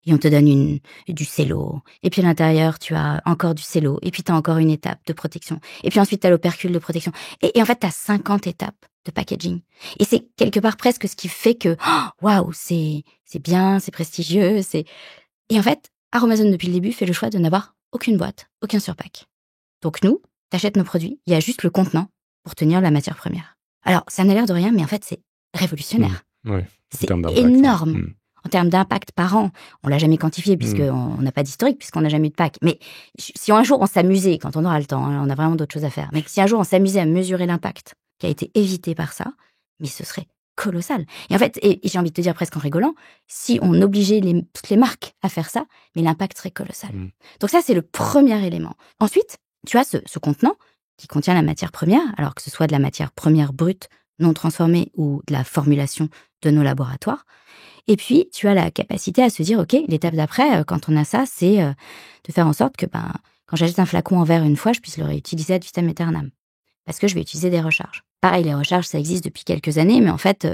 et on te donne du cello. Et puis à l'intérieur, tu as encore du cello, et puis tu as encore une étape de protection. Et puis ensuite, tu as l'opercule de protection. Et en fait, tu as 50 étapes de packaging. Et c'est quelque part presque ce qui fait que, waouh, c'est bien, c'est prestigieux. Et en fait, Aromazone, depuis le début, fait le choix de n'avoir aucune boîte, aucun surpack. Donc nous, t'achètes nos produits, il y a juste le contenant pour tenir la matière première. Alors, ça n'a l'air de rien, mais en fait, c'est révolutionnaire. Oui, c'est énorme. En termes d'impact par an, on l'a jamais quantifié puisqu'on n'a pas d'historique, puisqu'on n'a jamais eu de pack. Mais si un jour on s'amusait, quand on aura le temps, on a vraiment d'autres choses à faire, mais si un jour on s'amusait à mesurer l'impact qui a été évité par ça, mais ce serait colossal. Et en fait, et j'ai envie de te dire presque en rigolant, si on obligeait toutes les marques à faire ça, mais l'impact serait colossal. Donc ça, c'est le premier élément. Ensuite, tu as ce contenant qui contient la matière première, alors que ce soit de la matière première brute, non transformée ou de la formulation de nos laboratoires. Et puis, tu as la capacité à se dire, OK, l'étape d'après, quand on a ça, c'est de faire en sorte que quand j'achète un flacon en verre une fois, je puisse le réutiliser ad vitam aeternam. Parce que je vais utiliser des recharges. Pareil, les recharges, ça existe depuis quelques années, mais en fait,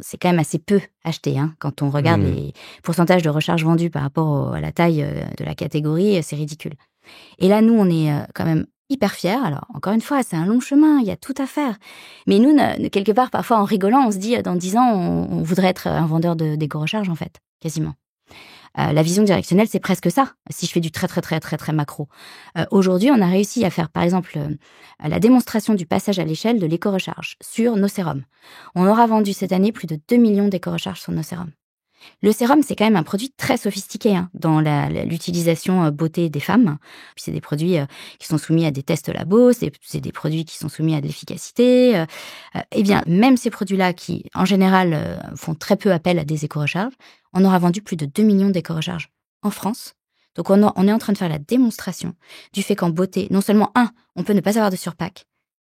c'est quand même assez peu acheté. Quand on regarde les pourcentages de recharges vendues par rapport à la taille de la catégorie, c'est ridicule. Et là, nous, on est quand même hyper fiers. Alors, encore une fois, c'est un long chemin, il y a tout à faire. Mais nous, quelque part, parfois, en rigolant, on se dit, dans 10 ans, on voudrait être un vendeur d'éco-recharge, en fait, quasiment. La vision directionnelle, c'est presque ça, si je fais du très, très, très, très, très macro. Aujourd'hui, on a réussi à faire, par exemple, la démonstration du passage à l'échelle de l'éco-recharge sur nos sérums. On aura vendu cette année plus de 2 millions d'éco-recharges sur nos sérums. Le sérum, c'est quand même un produit très sophistiqué dans l'utilisation beauté des femmes. Puis c'est des produits qui sont soumis à des tests labo, c'est des produits qui sont soumis à de l'efficacité. Eh bien, même ces produits-là qui, en général, font très peu appel à des éco-recharges, on aura vendu plus de 2 millions d'éco-recharges en France. Donc on est en train de faire la démonstration du fait qu'en beauté, non seulement, on peut ne pas avoir de surpack,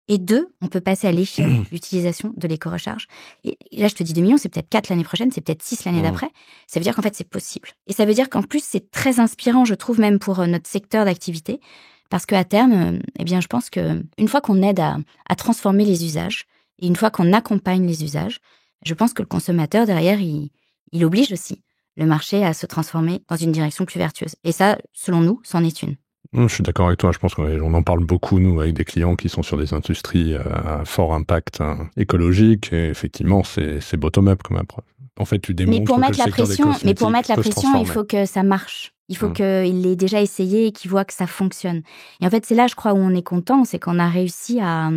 et 2, on peut passer à l'échelle l'utilisation de l'éco-recharge. Et là, je te dis 2 millions, c'est peut-être 4 l'année prochaine, c'est peut-être 6 l'année d'après. Ça veut dire qu'en fait, c'est possible. Et ça veut dire qu'en plus, c'est très inspirant, je trouve, même pour notre secteur d'activité. Parce qu'à terme, je pense qu'une fois qu'on aide à transformer les usages, et une fois qu'on accompagne les usages, je pense que le consommateur, derrière, il oblige aussi le marché à se transformer dans une direction plus vertueuse. Et ça, selon nous, c'en est une. Je suis d'accord avec toi. Je pense qu'on en parle beaucoup, nous, avec des clients qui sont sur des industries à fort impact écologique. Et effectivement, c'est bottom-up comme approche. En fait, tu démontres mais pour mettre que le secteur des cosmétiques mais pour mettre la peut se pression, il faut que ça marche. Il faut qu'il l'ait déjà essayé et qu'il voit que ça fonctionne. Et en fait, c'est là, je crois, où on est content, c'est qu'on a réussi à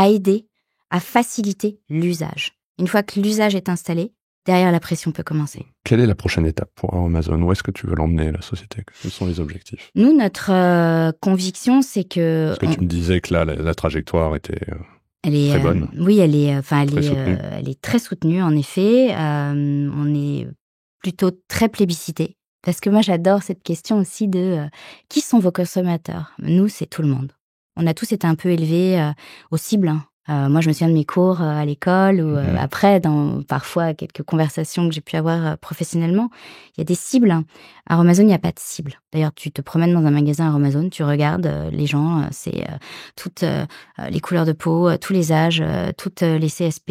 aider, à faciliter l'usage. Une fois que l'usage est installé, derrière la pression peut commencer. Quelle est la prochaine étape pour Aromazone? Où est-ce que tu veux l'emmener, la société? Quels sont les objectifs? Nous, notre conviction, c'est que... Parce que tu me disais que là, la trajectoire était elle est très bonne. Oui, elle est très soutenue, en effet. On est plutôt très plébiscité. Parce que moi, j'adore cette question aussi de qui sont vos consommateurs? Nous, c'est tout le monde. On a tous été un peu élevés aux cibles, hein. Moi, je me souviens de mes cours à l'école ou après, dans parfois quelques conversations que j'ai pu avoir professionnellement, il y a des cibles, hein. À Aromazone, il n'y a pas de cible. D'ailleurs, tu te promènes dans un magasin Aromazone, tu regardes les gens, c'est toutes les couleurs de peau, tous les âges, toutes les CSP,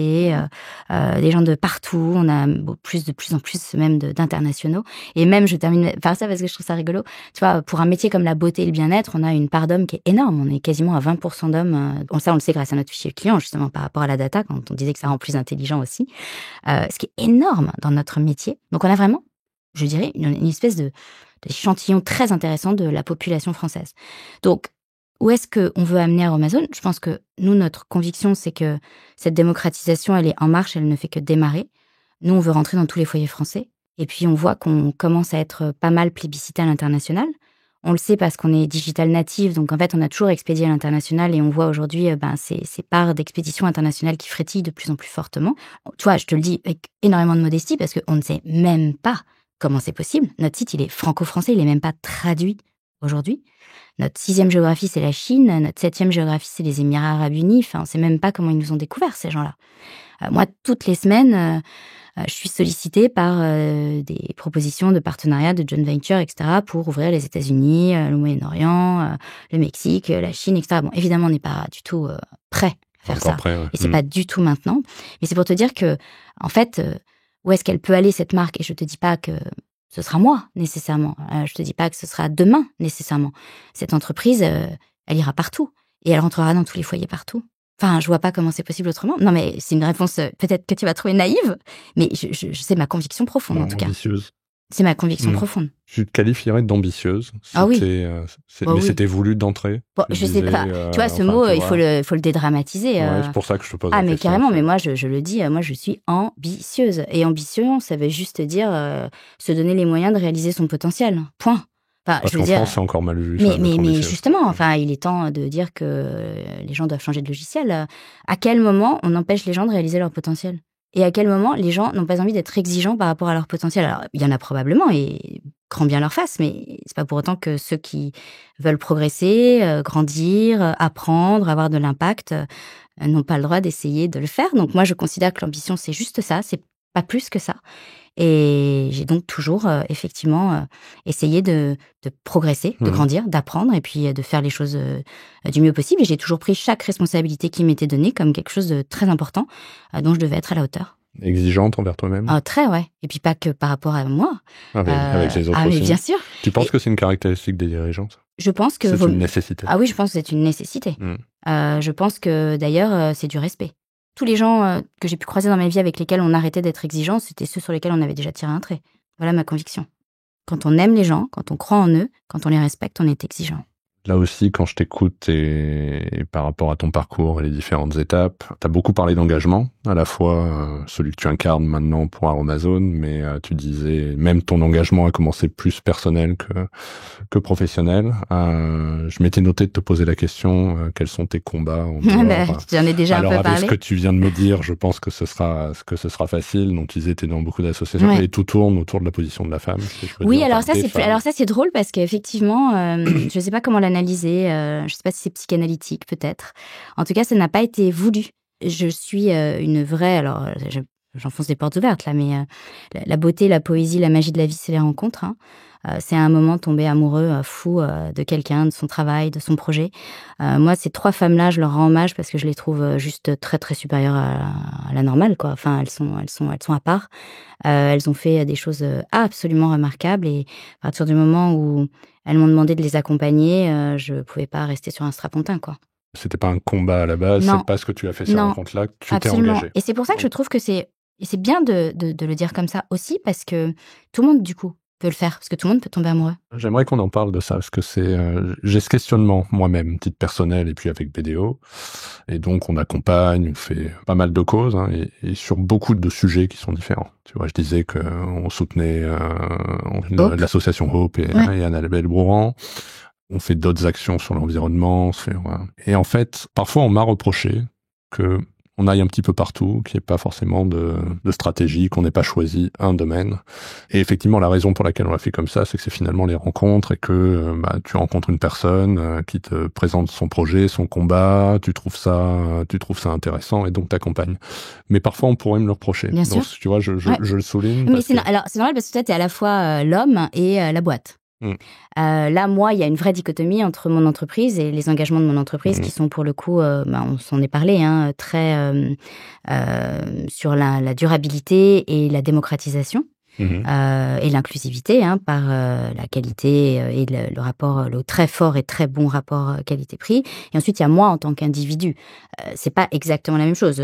des gens de partout. On a de plus en plus même d'internationaux. Et même, je termine par ça parce que je trouve ça rigolo. Tu vois, pour un métier comme la beauté et le bien-être, on a une part d'hommes qui est énorme. On est quasiment à 20% d'hommes. Ça, on le sait grâce à notre fichier client, justement, par rapport à la data, quand on disait que ça rend plus intelligent aussi. Ce qui est énorme dans notre métier. Donc, on a vraiment, je dirais, une espèce d'échantillon très intéressant de la population française. Donc, où est-ce qu'on veut amener Aromazone? Je pense que nous, notre conviction, c'est que cette démocratisation, elle est en marche, elle ne fait que démarrer. Nous, on veut rentrer dans tous les foyers français. Et puis, on voit qu'on commence à être pas mal plébiscité à l'international. On le sait parce qu'on est digital native, donc en fait, on a toujours expédié à l'international et on voit aujourd'hui ces parts d'expédition internationale qui frétillent de plus en plus fortement. Tu vois, je te le dis avec énormément de modestie parce qu'on ne sait même pas comment c'est possible. Notre site, il est franco-français, il n'est même pas traduit aujourd'hui. Notre 6e géographie, c'est la Chine. Notre 7e géographie, c'est les Émirats arabes unis. Enfin, on ne sait même pas comment ils nous ont découvert, ces gens-là. Moi, toutes les semaines, je suis sollicitée par des propositions de partenariat de joint venture, etc., pour ouvrir les États-Unis, le Moyen-Orient, le Mexique, la Chine, etc. Bon, évidemment, on n'est pas du tout prêt à faire ça. Prêt, ouais. Et c'est pas du tout maintenant. Mais c'est pour te dire que, en fait, où est-ce qu'elle peut aller, cette marque? Et je te dis pas que ce sera moi, nécessairement. Je te dis pas que ce sera demain, nécessairement. Cette entreprise, elle ira partout. Et elle rentrera dans tous les foyers partout. Enfin, je vois pas comment c'est possible autrement. Non, mais c'est une réponse peut-être que tu vas trouver naïve, mais c'est ma conviction profonde, en tout cas. Ambitieuse. C'est ma conviction profonde. Tu te qualifierais d'ambitieuse. Ah oui. Mais c'était voulu d'entrée. Bon, je sais pas. Tu vois, ce mot, il faut le dédramatiser. Ouais, c'est pour ça que je te pose la question. Mais carrément, mais moi, je le dis, moi, je suis ambitieuse. Et ambition, ça veut juste dire se donner les moyens de réaliser son potentiel. Point. Enfin, parce qu'en France, c'est encore mal vu. Mais justement, enfin, il est temps de dire que les gens doivent changer de logiciel. À quel moment on empêche les gens de réaliser leur potentiel? Et à quel moment les gens n'ont pas envie d'être exigeants par rapport à leur potentiel? Alors, il y en a probablement, et grand bien leur face, mais c'est pas pour autant que ceux qui veulent progresser, grandir, apprendre, avoir de l'impact, n'ont pas le droit d'essayer de le faire. Donc moi, je considère que l'ambition, c'est juste ça, c'est pas plus que ça. Et j'ai donc toujours, effectivement, essayé de progresser, de grandir, d'apprendre et puis de faire les choses du mieux possible. Et j'ai toujours pris chaque responsabilité qui m'était donnée comme quelque chose de très important, dont je devais être à la hauteur. Exigeante envers toi-même? Très, ouais. Et puis pas que par rapport à moi. Avec les autres aussi. Mais bien sûr. Tu penses que c'est une caractéristique des dirigeants, ça? Je pense que... C'est une nécessité. Ah oui, je pense que c'est une nécessité. Je pense que, d'ailleurs, c'est du respect. Tous les gens que j'ai pu croiser dans ma vie avec lesquels on arrêtait d'être exigeants, c'était ceux sur lesquels on avait déjà tiré un trait. Voilà ma conviction. Quand on aime les gens, quand on croit en eux, quand on les respecte, on est exigeant. Là aussi, quand je t'écoute et par rapport à ton parcours et les différentes étapes, tu as beaucoup parlé d'engagement, à la fois celui que tu incarnes maintenant pour Aromazone, mais tu disais même ton engagement a commencé plus personnel que professionnel. Je m'étais noté de te poser la question, quels sont tes combats en dehors, j'en ai déjà un peu parlé. Alors avec ce que tu viens de me dire, je pense que ce sera facile. Donc tu disais, t'es dans beaucoup d'associations et tout tourne autour de la position de la femme. Oui, alors ça c'est drôle parce qu'effectivement, je sais pas comment l'analyser, je sais pas si c'est psychanalytique peut-être. En tout cas, ça n'a pas été voulu. Je suis une vraie, alors j'enfonce des portes ouvertes là, mais la beauté, la poésie, la magie de la vie, c'est les rencontres. Hein. C'est un moment tombé amoureux, fou de quelqu'un, de son travail, de son projet. Moi, ces 3 femmes-là, je leur rends hommage parce que je les trouve juste très très supérieures à la normale, quoi. Enfin, elles sont à part. Elles ont fait des choses absolument remarquables et à partir du moment où elles m'ont demandé de les accompagner, je pouvais pas rester sur un strapontin, quoi. C'était pas un combat à la base, c'est parce que tu as fait ces rencontres-là que tu t'es engagée. Et c'est pour ça que je trouve que c'est bien de le dire comme ça aussi, parce que tout le monde, du coup, peut le faire, parce que tout le monde peut tomber amoureux. J'aimerais qu'on en parle de ça, parce que j'ai ce questionnement moi-même, titre personnel, et puis avec BDO. Et donc, on accompagne, on fait pas mal de causes, hein, et sur beaucoup de sujets qui sont différents. Tu vois, je disais qu'on soutenait Hope. l'association Hope et Annabelle Bourran. On fait d'autres actions sur l'environnement. Voilà. Et en fait, parfois, on m'a reproché que on aille un petit peu partout, qu'il n'y ait pas forcément de stratégie, qu'on n'ait pas choisi un domaine. Et effectivement, la raison pour laquelle on l'a fait comme ça, c'est que c'est finalement les rencontres et que tu rencontres une personne qui te présente son projet, son combat, tu trouves ça intéressant et donc t'accompagnes. Mais parfois, on pourrait me le reprocher. Bien donc, sûr. tu vois, je le souligne. Mais alors, c'est normal parce que toi, t'es à la fois l'homme et la boîte. Là, moi, il y a une vraie dichotomie entre mon entreprise et les engagements de mon entreprise qui sont pour le coup, on s'en est parlé, hein, très sur la durabilité et la démocratisation. Et l'inclusivité, hein, par la qualité et le rapport, le très fort et très bon rapport qualité-prix. Et ensuite, il y a moi en tant qu'individu. C'est pas exactement la même chose.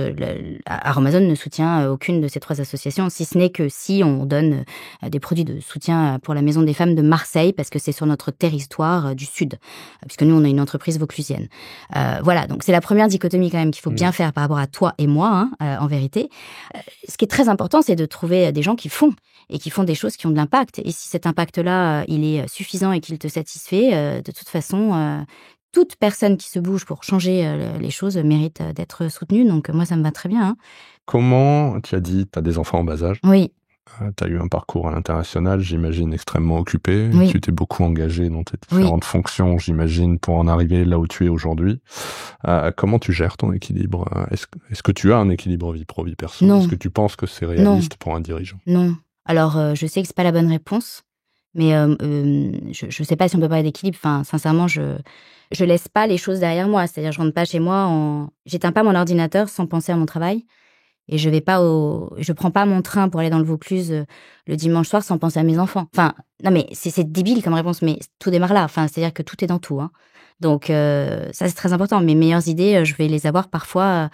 Aromazone ne soutient aucune de ces 3 associations, si ce n'est que si on donne des produits de soutien pour la Maison des Femmes de Marseille, parce que c'est sur notre territoire du Sud, puisque nous, on a une entreprise vauclusienne. Voilà, donc c'est la première dichotomie quand même qu'il faut bien faire par rapport à toi et moi, hein, en vérité. Ce qui est très important, c'est de trouver des gens qui font et qui font des choses qui ont de l'impact. Et si cet impact-là, il est suffisant et qu'il te satisfait, de toute façon, toute personne qui se bouge pour changer les choses mérite d'être soutenue. Donc moi, ça me va très bien. Hein. Comment, tu as dit, tu as des enfants en bas âge. Oui. Tu as eu un parcours à l'international, j'imagine, extrêmement occupé. Oui. Tu t'es beaucoup engagé dans tes différentes fonctions, j'imagine, pour en arriver là où tu es aujourd'hui. Comment tu gères ton équilibre? Est-ce que tu as un équilibre vie pro, vie perso? Non. Est-ce que tu penses que c'est réaliste pour un dirigeant? Non. Alors, je sais que c'est pas la bonne réponse, mais je sais pas si on peut parler d'équilibre. Enfin, sincèrement, je laisse pas les choses derrière moi. C'est-à-dire, je rentre pas chez moi j'éteins pas mon ordinateur sans penser à mon travail. Et je prends pas mon train pour aller dans le Vaucluse le dimanche soir sans penser à mes enfants. Enfin, non mais c'est débile comme réponse, mais tout démarre là. Enfin, c'est-à-dire que tout est dans tout. Hein. Donc ça c'est très important. Mes meilleures idées, je vais les avoir parfois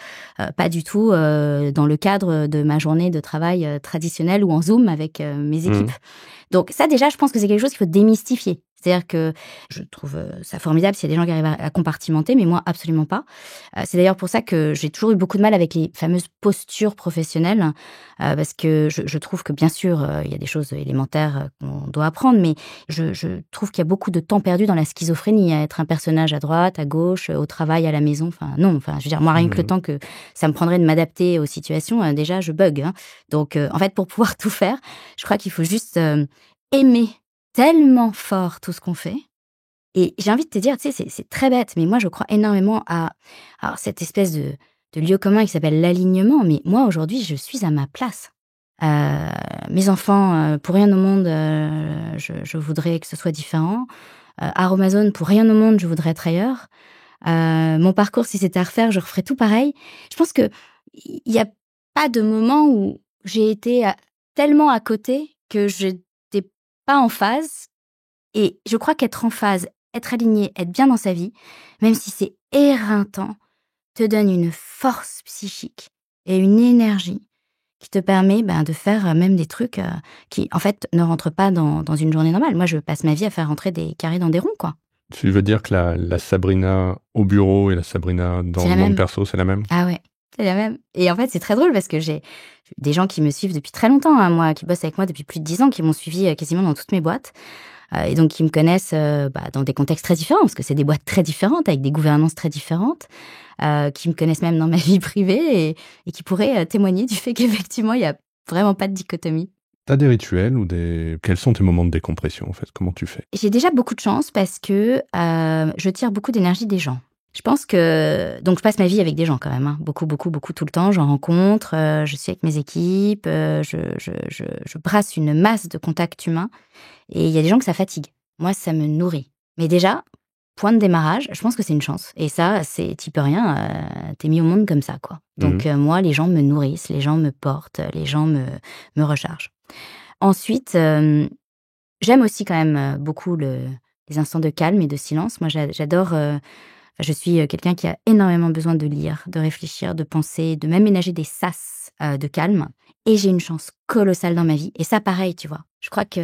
pas du tout dans le cadre de ma journée de travail traditionnelle ou en Zoom avec mes équipes. Donc ça déjà, je pense que c'est quelque chose qu'il faut démystifier. C'est-à-dire que je trouve ça formidable s'il y a des gens qui arrivent à compartimenter, mais moi, absolument pas. C'est d'ailleurs pour ça que j'ai toujours eu beaucoup de mal avec les fameuses postures professionnelles, parce que je trouve que, bien sûr, il y a des choses élémentaires qu'on doit apprendre, mais je trouve qu'il y a beaucoup de temps perdu dans la schizophrénie, à être un personnage à droite, à gauche, au travail, à la maison. Enfin, non, enfin, je veux dire, moi, rien que le temps que ça me prendrait de m'adapter aux situations, déjà, je bug. Hein. Donc, en fait, pour pouvoir tout faire, je crois qu'il faut juste aimer tellement fort tout ce qu'on fait. Et j'ai envie de te dire, tu sais, c'est très bête, mais moi, je crois énormément à cette espèce de lieu commun qui s'appelle l'alignement. Mais moi, aujourd'hui, je suis à ma place. Mes enfants, pour rien au monde, je voudrais que ce soit différent. Aromazone, pour rien au monde, je voudrais être ailleurs. Mon parcours, si c'était à refaire, je referais tout pareil. Je pense qu'il n'y a pas de moment où j'ai été tellement à côté que je pas en phase, et je crois qu'être en phase, être aligné, être bien dans sa vie, même si c'est éreintant, te donne une force psychique et une énergie qui te permet de faire même des trucs qui, en fait, ne rentrent pas dans une journée normale. Moi, je passe ma vie à faire rentrer des carrés dans des ronds, quoi. Tu veux dire que la Sabrina au bureau et la Sabrina dans le monde perso, c'est la même? Ah ouais, c'est la même. Et en fait, c'est très drôle parce que j'ai des gens qui me suivent depuis très longtemps, hein, moi, qui bossent avec moi depuis plus de 10 ans, qui m'ont suivi quasiment dans toutes mes boîtes. Et donc, qui me connaissent dans des contextes très différents, parce que c'est des boîtes très différentes, avec des gouvernances très différentes, qui me connaissent même dans ma vie privée et qui pourraient témoigner du fait qu'effectivement, il n'y a vraiment pas de dichotomie. T'as des rituels ou quels sont tes moments de décompression, en fait? Comment tu fais? J'ai déjà beaucoup de chance parce que je tire beaucoup d'énergie des gens. Je pense que... Donc, je passe ma vie avec des gens quand même, hein. Beaucoup, beaucoup, beaucoup tout le temps. J'en rencontre, je suis avec mes équipes, je brasse une masse de contacts humains. Et il y a des gens que ça fatigue. Moi, ça me nourrit. Mais déjà, point de démarrage, je pense que c'est une chance. Et ça, t'y peux rien, t'es mis au monde comme ça, quoi. Donc, moi, les gens me nourrissent, les gens me portent, les gens me rechargent. Ensuite, j'aime aussi quand même beaucoup les instants de calme et de silence. Moi, j'adore... je suis quelqu'un qui a énormément besoin de lire, de réfléchir, de penser, de même ménager des sas de calme. Et j'ai une chance colossale dans ma vie. Et ça, pareil, tu vois. Je crois que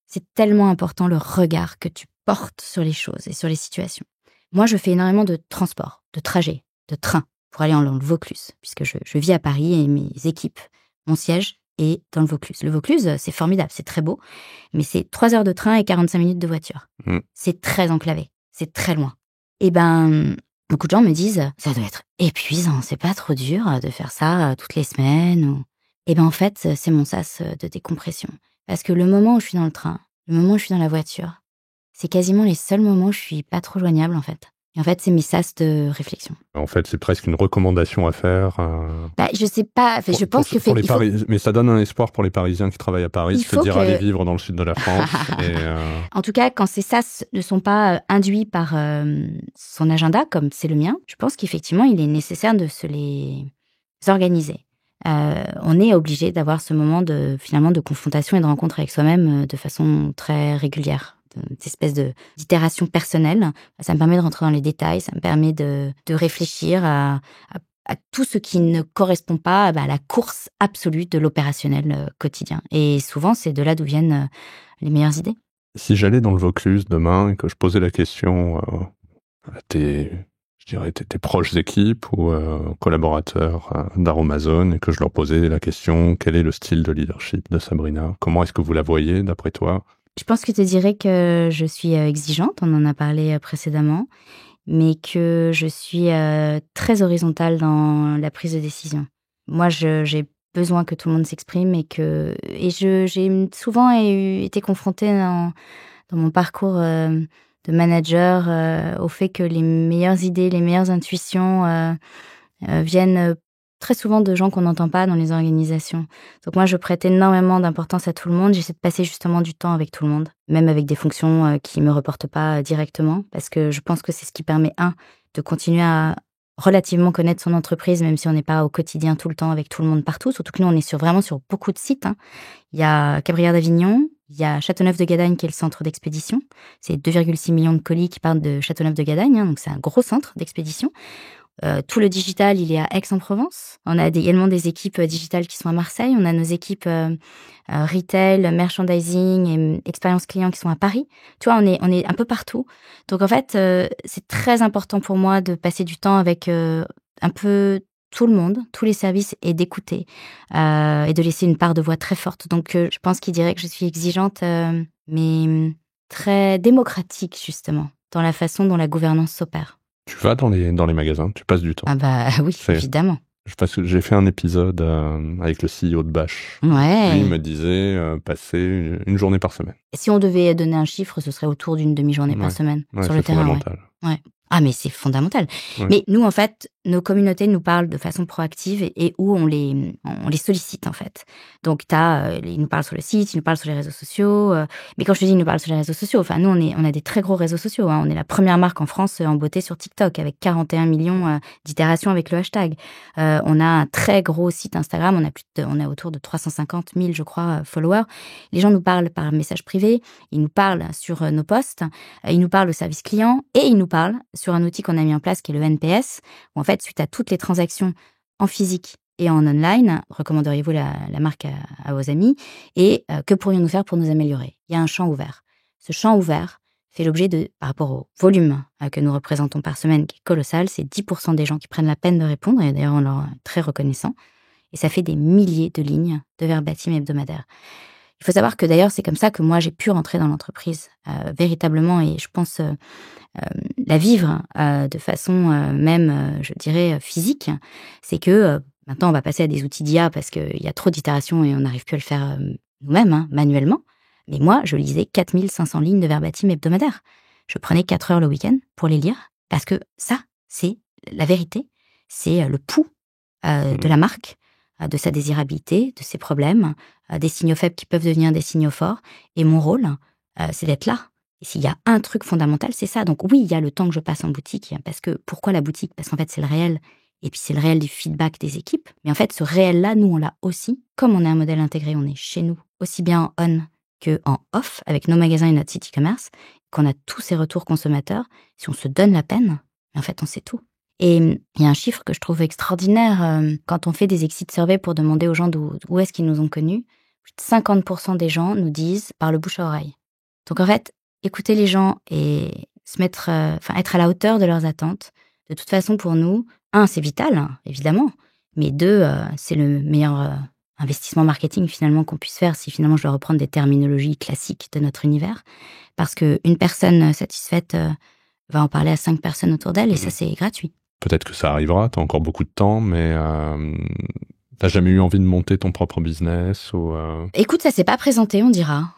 C'est tellement important le regard que tu portes sur les choses et sur les situations. Moi, je fais énormément de transport, de trajet, de train pour aller dans le Vaucluse, puisque je vis à Paris et mes équipes, mon siège est dans le Vaucluse. Le Vaucluse, c'est formidable, c'est très beau, mais c'est 3 heures de train et 45 minutes de voiture. C'est très enclavé, c'est très loin. Et beaucoup de gens me disent, ça doit être épuisant, c'est pas trop dur de faire ça toutes les semaines. Et en fait, c'est mon sas de décompression. Parce que le moment où je suis dans le train, le moment où je suis dans la voiture, c'est quasiment les seuls moments où je suis pas trop joignable, en fait. Et en fait, c'est mes sas de réflexion. En fait, c'est presque une recommandation à faire. Je sais pas, je pense que... Mais ça donne un espoir pour les Parisiens qui travaillent à Paris, se dire aller vivre dans le sud de la France. En tout cas, quand ces sas ne sont pas induits par son agenda, comme c'est le mien, je pense qu'effectivement, il est nécessaire de se les organiser. On est obligé d'avoir ce moment finalement de confrontation et de rencontre avec soi-même de façon très régulière. Cette espèce d'itération personnelle. Ça me permet de rentrer dans les détails, ça me permet de réfléchir à tout ce qui ne correspond pas à la course absolue de l'opérationnel quotidien. Et souvent, c'est de là d'où viennent les meilleures idées. Si j'allais dans le Vaucluse demain et que je posais la question à tes proches équipes ou collaborateurs d'Aromazone et que je leur posais la question, quel est le style de leadership de Sabrina? Comment est-ce que vous la voyez d'après toi? Je pense que je te dirais que je suis exigeante, on en a parlé précédemment, mais que je suis très horizontale dans la prise de décision. Moi, j'ai besoin que tout le monde s'exprime et j'ai souvent été confrontée dans mon parcours de manager au fait que les meilleures idées, les meilleures intuitions viennent très souvent de gens qu'on n'entend pas dans les organisations. Donc moi, je prête énormément d'importance à tout le monde. J'essaie de passer justement du temps avec tout le monde, même avec des fonctions qui ne me reportent pas directement, parce que je pense que c'est ce qui permet, de continuer à relativement connaître son entreprise, même si on n'est pas au quotidien tout le temps avec tout le monde partout. Surtout que nous, on est vraiment sur beaucoup de sites. Il y a Cabrières d'Avignon, il y a Châteauneuf-de-Gadagne qui est le centre d'expédition. C'est 2,6 millions de colis qui partent de Châteauneuf-de-Gadagne, donc c'est un gros centre d'expédition. Tout le digital, il est à Aix-en-Provence. On a également des équipes digitales qui sont à Marseille. On a nos équipes retail, merchandising et expérience client qui sont à Paris. Tu vois, on est un peu partout. Donc en fait, c'est très important pour moi de passer du temps avec un peu tout le monde, tous les services, et d'écouter et de laisser une part de voix très forte. Donc je pense qu'il dirait que je suis exigeante, mais très démocratique justement, dans la façon dont la gouvernance s'opère. Tu vas dans les magasins, tu passes du temps. Ah oui, évidemment. Parce que j'ai fait un épisode avec le CEO de Bash. Ouais. Lui, il me disait passer une journée par semaine. Et si on devait donner un chiffre, ce serait autour d'une demi-journée par semaine sur le terrain. C'est fondamental. Ouais. Ah, mais c'est fondamental. Ouais. Mais nous, en fait, nos communautés nous parlent de façon proactive et où on les sollicite, en fait. Donc, ils nous parlent sur le site, ils nous parlent sur les réseaux sociaux. Mais quand je te dis ils nous parlent sur les réseaux sociaux, enfin, nous, on a des très gros réseaux sociaux. On est la première marque en France en beauté sur TikTok, avec 41 millions d'itérations avec le hashtag. On a un très gros site Instagram. On a autour de 350 000, je crois, followers. Les gens nous parlent par message privé. Ils nous parlent sur nos posts. Ils nous parlent au service client et ils nous parlent sur un outil qu'on a mis en place qui est le NPS, où en fait, suite à toutes les transactions en physique et en online, recommanderiez-vous la marque à vos amis, et que pourrions-nous faire pour nous améliorer? Il y a un champ ouvert. Ce champ ouvert fait l'objet par rapport au volume que nous représentons par semaine, qui est colossal, c'est 10% des gens qui prennent la peine de répondre, et d'ailleurs on leur est très reconnaissant, et ça fait des milliers de lignes de verbatim hebdomadaires. Il faut savoir que d'ailleurs, c'est comme ça que moi, j'ai pu rentrer dans l'entreprise véritablement, et je pense la vivre de façon même, je dirais, physique. C'est que maintenant, on va passer à des outils d'IA parce qu'il y a trop d'itérations et on n'arrive plus à le faire nous-mêmes, manuellement. Mais moi, je lisais 4500 lignes de verbatim hebdomadaires. Je prenais 4 heures le week-end pour les lire parce que ça, c'est la vérité. C'est le pouls de la marque, de sa désirabilité, de ses problèmes, des signaux faibles qui peuvent devenir des signaux forts. Et mon rôle, c'est d'être là. Et s'il y a un truc fondamental, c'est ça. Donc oui, il y a le temps que je passe en boutique. Parce que, pourquoi la boutique? Parce qu'en fait, c'est le réel. Et puis, c'est le réel du feedback des équipes. Mais en fait, ce réel-là, nous, on l'a aussi. Comme on est un modèle intégré, on est chez nous, aussi bien en on qu'en off, avec nos magasins et notre site e-commerce, qu'on a tous ces retours consommateurs. Si on se donne la peine, en fait, on sait tout. Et il y a un chiffre que je trouve extraordinaire. Quand on fait des exit surveys pour demander aux gens d'où est-ce qu'ils nous ont connus, plus de 50% des gens nous disent par le bouche à oreille. Donc en fait, écouter les gens et se mettre, être à la hauteur de leurs attentes. De toute façon, pour nous, 1, c'est vital, hein, évidemment, mais 2, c'est le meilleur investissement marketing finalement qu'on puisse faire si finalement je dois reprendre des terminologies classiques de notre univers. Parce qu'une personne satisfaite va en parler à 5 personnes autour d'elle et ça, c'est gratuit. Peut-être que ça arrivera, tu as encore beaucoup de temps, mais t'as jamais eu envie de monter ton propre business ou Écoute, ça s'est pas présenté, on dira.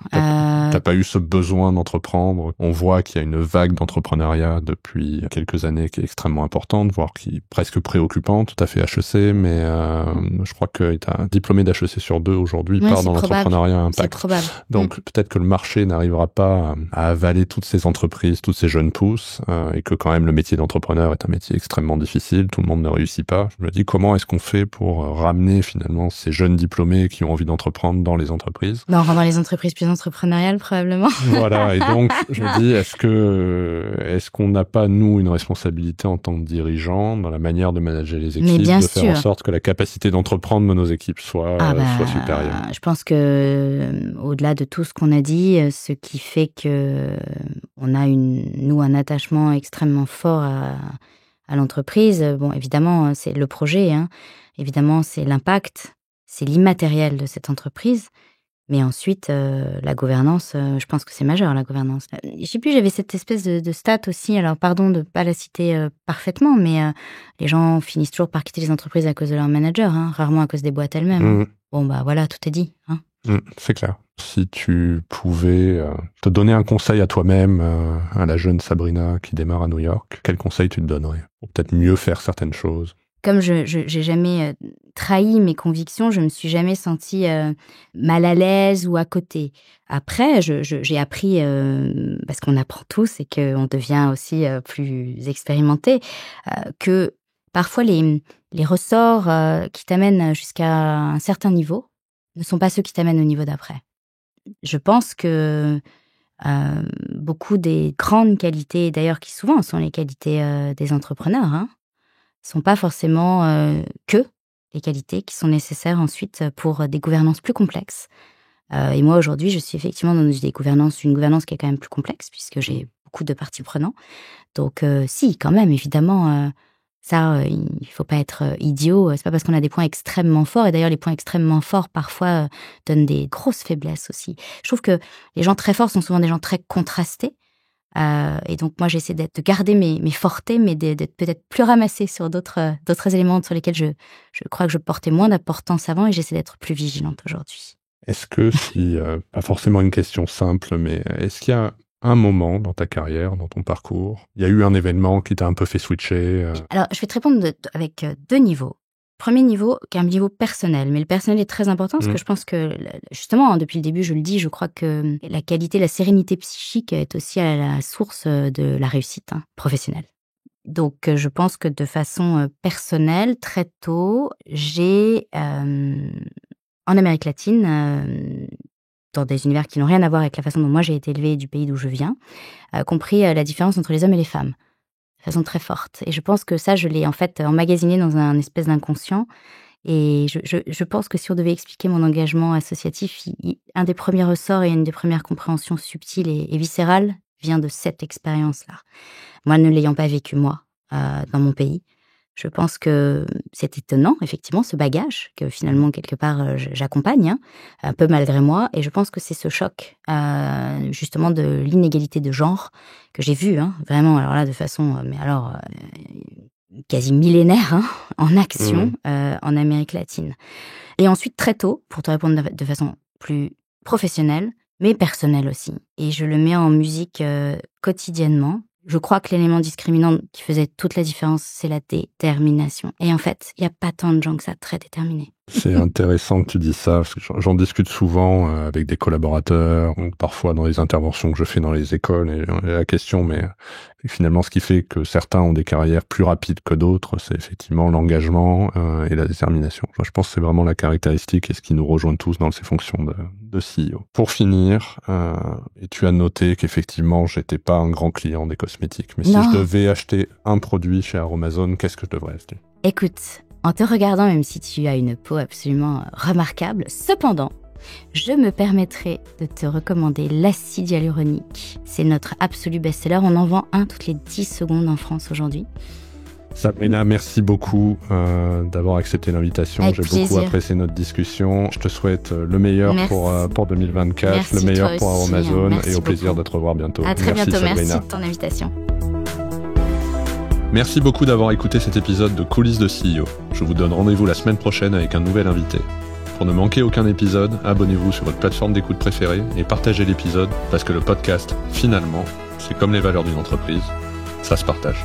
T'as pas eu ce besoin d'entreprendre. On voit qu'il y a une vague d'entrepreneuriat depuis quelques années qui est extrêmement importante, voire qui est presque préoccupante. T'as fait HEC, mais je crois que t'as un diplômé d'HEC sur 2 aujourd'hui part dans l'entrepreneuriat impact. C'est probable. Donc peut-être que le marché n'arrivera pas à avaler toutes ces entreprises, toutes ces jeunes pousses, et que quand même le métier d'entrepreneur est un métier extrêmement difficile. Tout le monde ne réussit pas. Je me dis comment est-ce qu'on fait pour ramener finalement ces jeunes diplômés qui ont envie d'entreprendre dans les entreprises. En rendant les entreprises plus entrepreneuriales probablement. Voilà, et donc je me dis est-ce qu'on n'a pas nous une responsabilité en tant que dirigeants dans la manière de manager les équipes, de faire en sorte que la capacité d'entreprendre de nos équipes soit supérieure. Je pense que au-delà de tout ce qu'on a dit, ce qui fait que on a un attachement extrêmement fort à l'entreprise, bon évidemment c'est le projet, hein. Évidemment, c'est l'impact, c'est l'immatériel de cette entreprise. Mais ensuite, la gouvernance, je pense que c'est majeur, la gouvernance. Je sais plus, j'avais cette espèce de stat aussi, alors pardon de ne pas la citer parfaitement, mais les gens finissent toujours par quitter les entreprises à cause de leur manager, hein, rarement à cause des boîtes elles-mêmes. Bon, voilà, tout est dit. Hein. C'est clair. Si tu pouvais te donner un conseil à toi-même, à la jeune Sabrina qui démarre à New York, quel conseil tu te donnerais pour peut-être mieux faire certaines choses? Comme j'ai jamais trahi mes convictions, je me suis jamais sentie mal à l'aise ou à côté. Après, j'ai appris, parce qu'on apprend tous et qu'on devient aussi plus expérimenté, que parfois les ressorts qui t'amènent jusqu'à un certain niveau ne sont pas ceux qui t'amènent au niveau d'après. Je pense que beaucoup des grandes qualités, d'ailleurs qui souvent sont les qualités des entrepreneurs, hein, sont pas forcément que les qualités qui sont nécessaires ensuite pour des gouvernances plus complexes. Et moi, aujourd'hui, je suis effectivement dans une gouvernance qui est quand même plus complexe, puisque j'ai beaucoup de parties prenantes. Donc, si, quand même, évidemment, il faut pas être idiot. C'est pas parce qu'on a des points extrêmement forts, et d'ailleurs, les points extrêmement forts, parfois, donnent des grosses faiblesses aussi. Je trouve que les gens très forts sont souvent des gens très contrastés. Et donc moi j'essaie de garder mes fortés, mais d'être peut-être plus ramassée sur d'autres éléments sur lesquels je crois que je portais moins d'importance avant, et j'essaie d'être plus vigilante aujourd'hui. Est-ce que pas forcément une question simple, mais est-ce qu'il y a un moment dans ta carrière, dans ton parcours, il y a eu un événement qui t'a un peu fait switcher Alors je vais te répondre avec 2 niveaux. Premier niveau, qui est un niveau personnel. Mais le personnel est très important parce que je pense que, justement, depuis le début, je le dis, je crois que la qualité, la sérénité psychique est aussi à la source de la réussite professionnelle. Donc, je pense que de façon personnelle, très tôt, j'ai, en Amérique latine, dans des univers qui n'ont rien à voir avec la façon dont moi j'ai été élevée du pays d'où je viens, compris la différence entre les hommes et les femmes. De façon très forte. Et je pense que ça, je l'ai en fait emmagasiné dans un espèce d'inconscient. Et je pense que si on devait expliquer mon engagement associatif, un des premiers ressorts et une des premières compréhensions subtiles et viscérales vient de cette expérience-là. Moi, ne l'ayant pas vécu, moi, dans mon pays, je pense que c'est étonnant, effectivement, ce bagage que finalement, quelque part, j'accompagne, un peu malgré moi. Et je pense que c'est ce choc, justement, de l'inégalité de genre que j'ai vu, vraiment, alors là, de façon, quasi millénaire, en action, en Amérique latine. Et ensuite, très tôt, pour te répondre de façon plus professionnelle, mais personnelle aussi. Et je le mets en musique quotidiennement. Je crois que l'élément discriminant qui faisait toute la différence, c'est la détermination. Et en fait, il n'y a pas tant de gens que ça très déterminés. C'est intéressant que tu dises ça, parce que j'en discute souvent avec des collaborateurs, ou parfois dans les interventions que je fais dans les écoles, et la question, mais finalement, ce qui fait que certains ont des carrières plus rapides que d'autres, c'est effectivement l'engagement et la détermination. Enfin, je pense que c'est vraiment la caractéristique et ce qui nous rejoint tous dans ces fonctions de CEO. Pour finir, et tu as noté qu'effectivement, j'étais pas un grand client des cosmétiques, mais si je devais acheter un produit chez Aromazone, qu'est-ce que je devrais acheter? Écoute, en te regardant, même si tu as une peau absolument remarquable, cependant, je me permettrai de te recommander l'acide hyaluronique. C'est notre absolu best-seller. On en vend un toutes les 10 secondes en France aujourd'hui. Sabrina, merci beaucoup d'avoir accepté l'invitation. Avec J'ai plaisir. beaucoup apprécié notre discussion. Je te souhaite le meilleur pour 2024, merci, le meilleur pour aussi, Aromazone merci et au plaisir beaucoup. de te revoir bientôt. À très bientôt, Sabrina. merci de ton invitation. Merci beaucoup d'avoir écouté cet épisode de Coulisses de CEO. Je vous donne rendez-vous la semaine prochaine avec un nouvel invité. Pour ne manquer aucun épisode, abonnez-vous sur votre plateforme d'écoute préférée et partagez l'épisode parce que le podcast, finalement, c'est comme les valeurs d'une entreprise, ça se partage.